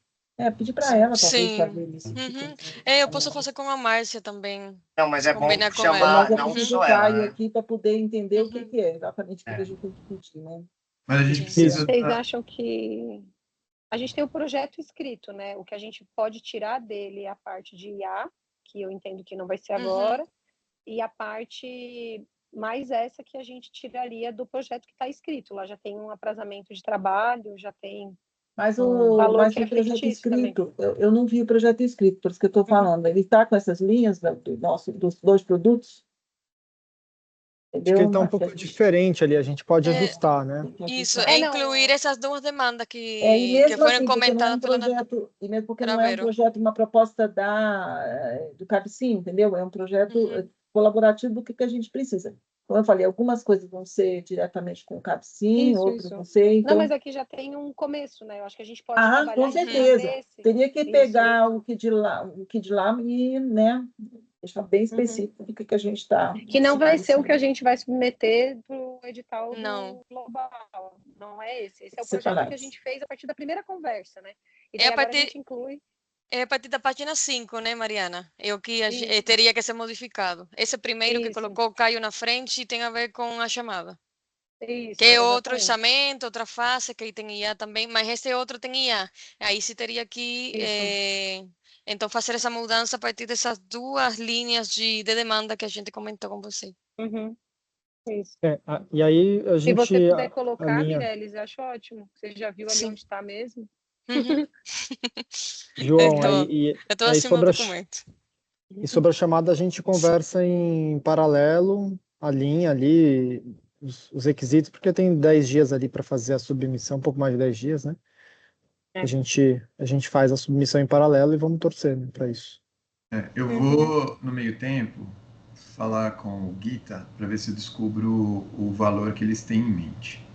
Speaker 2: Pedir para ela, talvez,
Speaker 7: Sim.
Speaker 2: fazer isso.
Speaker 7: Uhum. Eu posso fazer com a Márcia também.
Speaker 5: Não, mas é bom
Speaker 7: Combinar com
Speaker 5: chamar
Speaker 2: Mas eu
Speaker 5: não
Speaker 2: preciso
Speaker 5: só
Speaker 2: do Caio
Speaker 5: ela, né?
Speaker 2: aqui para poder entender o que é exatamente o que a gente tem que pedir, né?
Speaker 1: Mas a gente
Speaker 7: Sim.
Speaker 1: precisa.
Speaker 4: Vocês acham que... A gente tem o projeto escrito, né? O que a gente pode tirar dele é a parte de IA, que eu entendo que não vai ser agora, e a parte mais essa que a gente tiraria do projeto que está escrito. Lá já tem um aprazamento de trabalho, já tem
Speaker 2: Mas
Speaker 4: um valor que é
Speaker 2: projeto
Speaker 4: fictício também.
Speaker 2: escrito, eu não vi o projeto escrito, por isso que eu estou falando. Ele está com essas linhas dos 2 produtos?
Speaker 3: Acho que ele
Speaker 2: Entendeu?
Speaker 3: está um pouco diferente ali, a gente pode ajustar, né?
Speaker 7: Isso,
Speaker 4: É, não,
Speaker 7: incluir essas duas demandas
Speaker 2: E
Speaker 7: que
Speaker 2: mesmo
Speaker 7: foram
Speaker 2: assim, porque não é um
Speaker 7: comentadas pela
Speaker 2: projeto, e mesmo porque não é um
Speaker 7: Craveiro.
Speaker 2: projeto, uma proposta do CABCIM, entendeu? É um projeto colaborativo do que a gente precisa. Como eu falei, algumas coisas vão ser diretamente com o CABCIM, outras vão ser,
Speaker 4: Não,
Speaker 2: então...
Speaker 4: mas aqui já tem um começo, né? Eu acho que a gente pode
Speaker 2: com
Speaker 4: trabalhar em cima
Speaker 2: certeza.
Speaker 4: desse.
Speaker 2: Teria que
Speaker 4: Isso.
Speaker 2: pegar o que de lá e, né, deixar bem específico do que a gente está...
Speaker 4: Que não vai ser o que a gente vai submeter para o edital
Speaker 7: Não.
Speaker 4: do Global. Não é esse. Esse é o projeto
Speaker 2: Separados.
Speaker 4: que a gente fez a partir da primeira conversa, né? E
Speaker 7: É
Speaker 4: daí
Speaker 7: a
Speaker 4: agora
Speaker 7: partir-
Speaker 4: a gente inclui...
Speaker 7: É a partir da página 5, né, Mariana? É o que teria que ser modificado. Esse primeiro que
Speaker 4: Isso.
Speaker 7: colocou o Caio na frente tem a ver com a chamada.
Speaker 4: Isso,
Speaker 7: Que é outro
Speaker 4: exatamente.
Speaker 7: orçamento, outra fase, que aí tem IA também, mas esse outro tem IA. Aí se teria que,
Speaker 4: Isso.
Speaker 7: então, fazer essa mudança a partir dessas duas linhas de demanda que a gente comentou com você.
Speaker 4: Uhum, isso.
Speaker 3: E aí a
Speaker 4: Se você
Speaker 3: gente
Speaker 4: puder colocar,
Speaker 3: alinha.
Speaker 4: Mireles, eu acho ótimo. Você já viu ali
Speaker 7: Sim.
Speaker 4: onde está mesmo?
Speaker 7: Uhum.
Speaker 3: João,
Speaker 7: Eu tô
Speaker 3: aí
Speaker 7: acima do
Speaker 3: sobre
Speaker 7: documento.
Speaker 3: e sobre a chamada a gente conversa em paralelo, alinha ali os requisitos, porque tem 10 dias ali para fazer a submissão, um pouco mais de 10 dias, né?
Speaker 4: É.
Speaker 3: A gente faz a submissão em paralelo e vamos torcer, né, para isso.
Speaker 1: Eu vou, no meio tempo, falar com o Gita para ver se eu descubro o valor que eles têm em mente.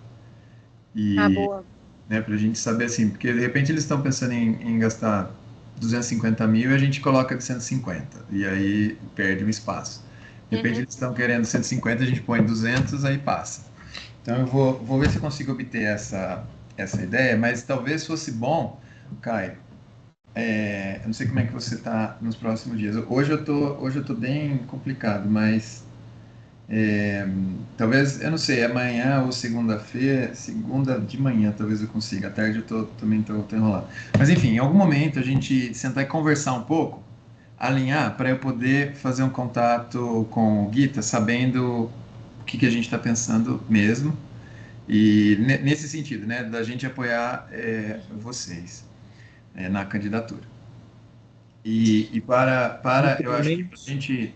Speaker 4: Ah,
Speaker 1: E,
Speaker 4: boa.
Speaker 1: né, para a gente saber assim, porque de repente eles estão pensando em gastar 250 mil e a gente coloca de 150, e aí perde um espaço. De repente
Speaker 7: Uhum.
Speaker 1: eles estão querendo 150, a gente põe 200, aí passa. Então eu vou ver se eu consigo obter essa ideia, mas talvez fosse bom, Caio, eu não sei como é que você está nos próximos dias. Hoje eu tô bem complicado, mas talvez, eu não sei, amanhã ou segunda-feira, segunda de manhã talvez eu consiga. À tarde também tô enrolado. Mas enfim, em algum momento a gente sentar e conversar um pouco, alinhar para eu poder fazer um contato com o Guita, sabendo o que a gente está pensando mesmo. E nesse sentido, né, da gente apoiar vocês na candidatura. Eu acho que a gente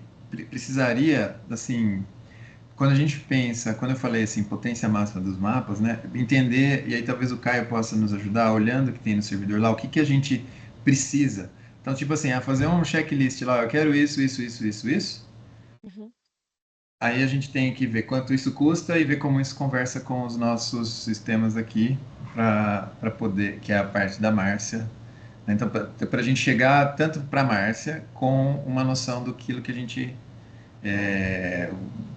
Speaker 1: precisaria, assim, quando a gente pensa, quando eu falei assim, potência máxima dos mapas, né, entender, e aí talvez o Caio possa nos ajudar, olhando o que tem no servidor lá, o que a gente precisa. Então, tipo assim, fazer um checklist lá, eu quero isso, isso, isso, isso, isso.
Speaker 7: Uhum.
Speaker 1: Aí a gente tem que ver quanto isso custa e ver como isso conversa com os nossos sistemas aqui, para poder, que é a parte da Márcia. Então, para a gente chegar tanto para a Márcia com uma noção do que a gente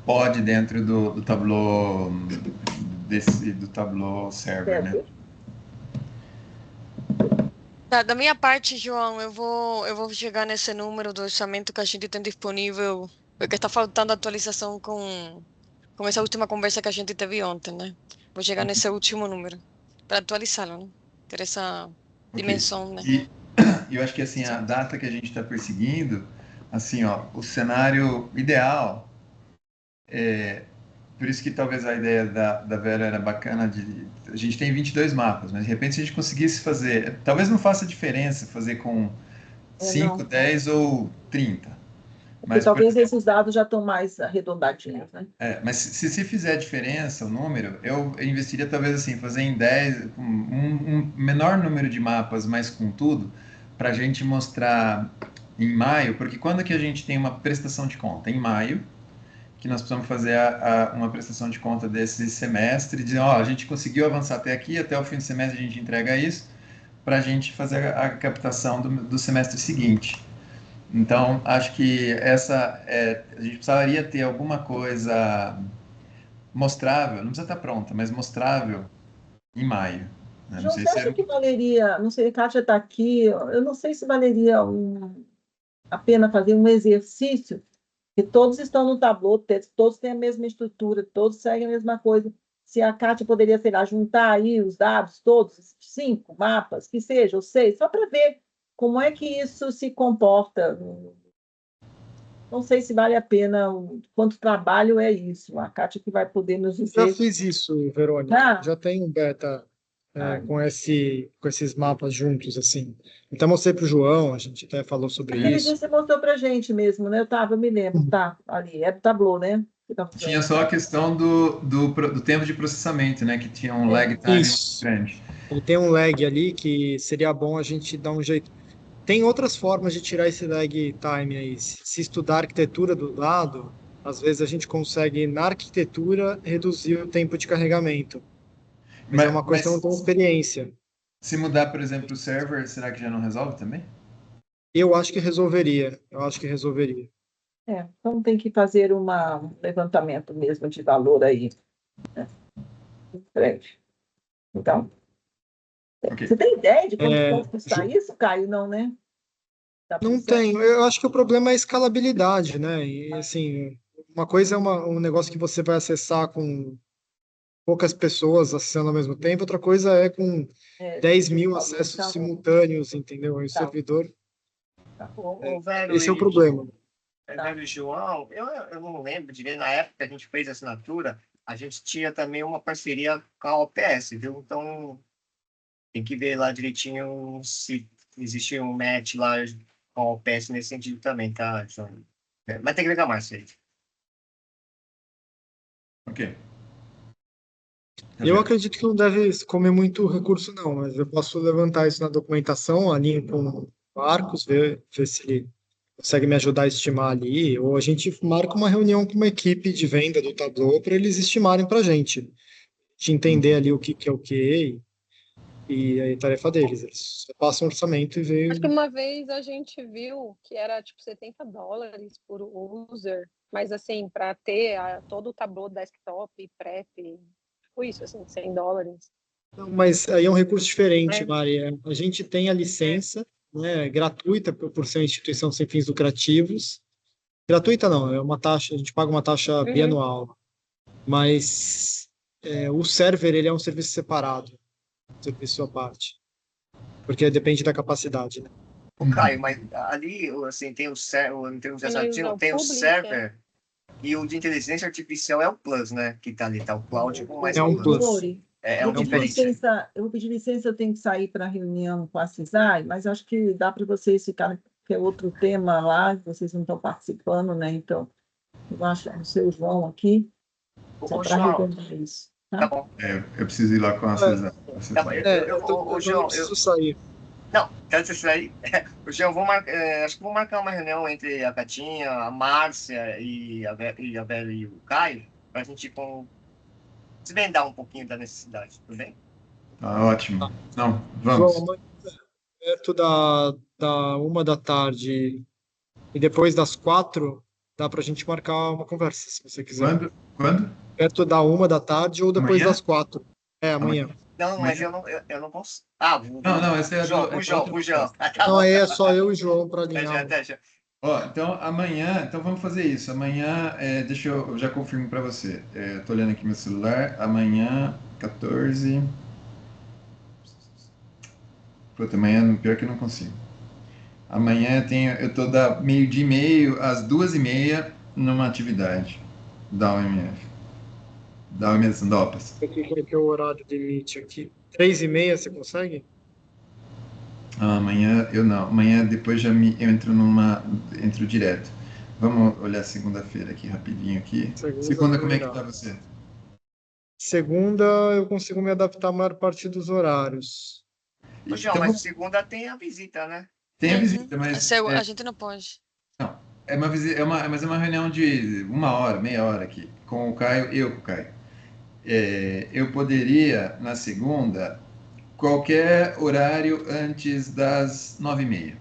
Speaker 1: pode dentro do Tableau do Tableau Server, né?
Speaker 7: Tá, da minha parte, João, eu vou chegar nesse número do orçamento que a gente tem disponível, porque está faltando atualização com essa última conversa que a gente teve ontem, né? Vou chegar nesse último número para atualizá-lo, né? Ter essa
Speaker 1: Ok.
Speaker 7: dimensão, né?
Speaker 1: E eu acho que assim a data que a gente está perseguindo, assim, ó, o cenário ideal por isso que talvez a ideia da Vera era bacana a gente tem 22 mapas, mas de repente se a gente conseguisse fazer, talvez não faça diferença fazer com 5,
Speaker 2: Não,
Speaker 1: 10 ou 30.
Speaker 2: porque
Speaker 1: Mas, por
Speaker 2: talvez
Speaker 1: exemplo,
Speaker 2: esses dados já estão mais arredondadinhos, né?
Speaker 1: mas se fizer diferença o número, eu investiria talvez assim, fazer em 10, um menor número de mapas, mas com tudo, para a gente mostrar em maio, porque quando que a gente tem uma prestação de conta? Em maio, que nós precisamos fazer uma prestação de conta desse semestre, dizer, ó, a gente conseguiu avançar até aqui, até o fim do semestre a gente entrega isso, para a gente fazer a captação do semestre seguinte. Então, acho que a gente precisaria ter alguma coisa mostrável, não precisa estar pronta, mas mostrável em maio. Né? Não
Speaker 2: João,
Speaker 1: sei
Speaker 2: você
Speaker 1: se
Speaker 2: acha que valeria, não sei, a Kátia está aqui, eu não sei se valeria a pena fazer um exercício, que todos estão no Tableau, todos têm a mesma estrutura, todos seguem a mesma coisa. Se a Kátia poderia, sei lá, juntar aí os dados todos, 5 mapas, que seja, ou 6, só para ver como é que isso se comporta. Não sei se vale a pena, quanto trabalho é isso. A Kátia que vai poder nos
Speaker 3: Já
Speaker 2: dizer.
Speaker 3: fiz isso, Verônica.
Speaker 2: Ah,
Speaker 3: Já tem um beta
Speaker 2: ah,
Speaker 3: com esses mapas juntos, assim. Então mostrei para o João, a gente até falou sobre
Speaker 2: aquele dia
Speaker 3: isso.
Speaker 2: você mostrou para a gente mesmo, né? Eu me lembro, tá, ali, é do Tableau, né? Você tá
Speaker 1: tinha
Speaker 2: usando.
Speaker 1: só a questão do tempo de processamento, né, que tinha um
Speaker 2: É.
Speaker 1: lag time muito
Speaker 3: Isso.
Speaker 1: grande.
Speaker 3: Ele tem um lag ali que seria bom a gente dar um jeito. Tem outras formas de tirar esse lag time aí. Se estudar a arquitetura do lado, às vezes a gente consegue, na arquitetura, reduzir o tempo de carregamento. Mas é uma coisa que eu não tenho
Speaker 1: Mas
Speaker 3: experiência.
Speaker 1: se mudar, por exemplo, o server, será que já não resolve também?
Speaker 3: Eu acho que resolveria. Eu acho que resolveria.
Speaker 2: Então tem que fazer um levantamento mesmo de valor aí, né? Frente. Então,
Speaker 1: Ok.
Speaker 2: você tem ideia de quanto
Speaker 3: É,
Speaker 2: pode custar isso, Caio? Não, né? Dá para
Speaker 3: não
Speaker 2: você?
Speaker 3: tenho. Eu acho que o problema é a escalabilidade, né? E assim, uma coisa é um negócio que você vai acessar com poucas pessoas acessando ao mesmo tempo, outra coisa é com 10 mil acessos
Speaker 2: Tá bom.
Speaker 3: simultâneos, entendeu? Aí o
Speaker 2: Tá.
Speaker 3: servidor,
Speaker 2: Tá.
Speaker 5: O Vero
Speaker 3: esse é o
Speaker 5: e-
Speaker 3: problema.
Speaker 5: Vero e João, eu não lembro de ver, na época que a gente fez a assinatura, a gente tinha também uma parceria com a OPS, viu? Então, tem que ver lá direitinho se existe um match lá com a OPS nesse sentido também, tá, João? Mas tem que ver com a Márcia aí.
Speaker 1: Ok.
Speaker 3: Eu acredito que não deve comer muito recurso, não, mas eu posso levantar isso na documentação, alinho com o Marcos, ver se ele consegue me ajudar a estimar ali, ou a gente marca uma reunião com uma equipe de venda do Tableau para eles estimarem para a gente entender ali o que é o que e aí a tarefa deles. Eles só passam um orçamento e
Speaker 4: Acho que
Speaker 3: veem.
Speaker 4: uma vez a gente viu que era tipo $70 por user, mas assim, para ter todo o Tableau desktop, prep, tipo isso, assim, $100.
Speaker 3: Não, mas aí é um recurso diferente,
Speaker 5: É.
Speaker 3: Maria. A gente tem a licença, né, gratuita por ser uma instituição sem fins lucrativos. Gratuita não, é uma taxa, a gente paga uma taxa bianual. Mas o server, ele é um serviço separado, um serviço à parte. Porque depende da capacidade, né?
Speaker 5: Ô, Caio, mas ali, assim, tem o server, em termos de
Speaker 4: Mas
Speaker 5: assinativo,
Speaker 4: o
Speaker 5: tem o
Speaker 4: public,
Speaker 5: server e o de inteligência artificial é o Plus, né? Que tá ali, tá o Cloud com mais
Speaker 3: É um
Speaker 5: Plus.
Speaker 3: Plus.
Speaker 2: Lori,
Speaker 5: É
Speaker 2: eu
Speaker 5: um
Speaker 2: vou pedir
Speaker 5: diferente.
Speaker 2: licença, eu tenho que sair para a reunião com a CISAI, mas acho que dá para vocês ficarem, porque é outro tema lá, vocês não estão participando, né? Então, eu acho o seu João aqui, só
Speaker 5: Ô,
Speaker 2: para
Speaker 5: João,
Speaker 2: arredondar isso.
Speaker 5: tá
Speaker 2: Tá?
Speaker 5: bom.
Speaker 1: Eu preciso ir lá com a Cesar.
Speaker 5: Tá bom. Ô,
Speaker 3: Eu
Speaker 5: João,
Speaker 3: preciso sair.
Speaker 5: não, quero dizer isso aí. O João, acho que vou marcar uma reunião entre a Catinha, a Márcia e a Vera e o Caio, para a gente desvendar um pouquinho da necessidade, tudo bem?
Speaker 1: Tá ótimo. Não,
Speaker 3: João,
Speaker 1: vamos.
Speaker 3: amanhã, perto da 1 da tarde e depois das 4, dá para a gente marcar uma conversa, se você quiser.
Speaker 1: Quando?
Speaker 3: Perto da 1 da tarde ou depois
Speaker 1: Amanhã?
Speaker 3: das 4. É, amanhã.
Speaker 5: Não, mas eu não posso. Ah,
Speaker 1: Não, essa é a do.
Speaker 5: O João. Ah, tá
Speaker 3: Não,
Speaker 5: bom.
Speaker 3: aí é só eu e o João para
Speaker 5: Até já,
Speaker 3: alinhar.
Speaker 5: até já.
Speaker 1: Ó, então amanhã, então vamos fazer isso. Amanhã, deixa eu já confirmo para você. Eu tô olhando aqui meu celular. Amanhã, 14. Puta, amanhã, pior que eu não consigo. Amanhã eu tô da meio-dia e meio às 2h30 numa atividade da UMF. Da UMF, da OPAS.
Speaker 3: Qual que é o horário de limite aqui? 3h30, você consegue?
Speaker 1: Amanhã eu não. Amanhã depois eu entro direto. Vamos olhar segunda-feira aqui rapidinho aqui. Segunda, como é que tá você?
Speaker 3: Segunda eu consigo me adaptar a maior parte dos horários.
Speaker 5: Ô, João,
Speaker 1: Então,
Speaker 5: mas segunda tem a visita, né?
Speaker 1: tem a visita, mas
Speaker 7: A gente não pode.
Speaker 1: é uma visita, mas é uma reunião de 1 hora, meia hora aqui, com o Caio, eu com o Caio. Eu poderia, na segunda, qualquer horário antes das 9h30.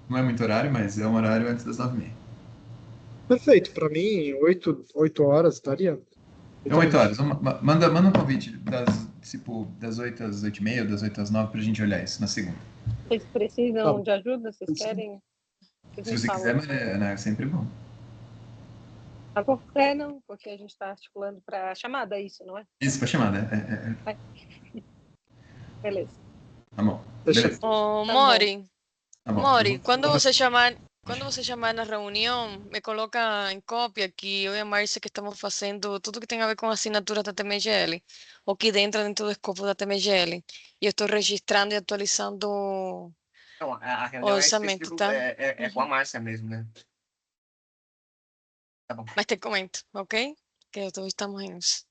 Speaker 1: Não é muito horário, mas é um horário antes das 9h30.
Speaker 3: Perfeito, para mim, 8 horas estaria.
Speaker 1: Então, 8 horas. Manda um convite das 8 às 8h30 ou das 8 às 9 pra gente olhar isso na segunda.
Speaker 4: Vocês precisam de ajuda? Vocês querem?
Speaker 1: Se você quiser, né, é sempre bom.
Speaker 4: Tá bom. Não, porque a gente está articulando para chamada, isso, não é?
Speaker 1: Isso, pra chamada.
Speaker 4: Beleza.
Speaker 1: Tá bom. Beleza.
Speaker 7: Ô,
Speaker 4: Tá
Speaker 7: Mori,
Speaker 1: Tá bom.
Speaker 7: Mori, quando você chamar na reunião, me coloca em cópia que eu e a Márcia que estamos fazendo tudo que tem a ver com assinatura da TMGL, ou que entra dentro do escopo da TMGL. E eu estou registrando e atualizando
Speaker 5: Não, a
Speaker 7: o
Speaker 5: reunião
Speaker 7: orçamento, tá?
Speaker 5: é com a Márcia mesmo, né? Tá bom.
Speaker 7: Mas te comento, ok? Que todos estamos em isso.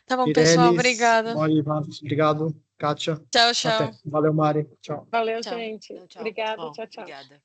Speaker 7: Tá bom,
Speaker 3: Irelis,
Speaker 7: pessoal, obrigada.
Speaker 3: Mari, Marcos, obrigado. Kátia,
Speaker 7: Tchau, tchau.
Speaker 3: até. Valeu, Mari. Tchau.
Speaker 4: Valeu,
Speaker 7: Tchau.
Speaker 4: gente.
Speaker 6: Tchau,
Speaker 4: Obrigada.
Speaker 6: pessoal.
Speaker 4: Tchau, tchau.
Speaker 6: Obrigada.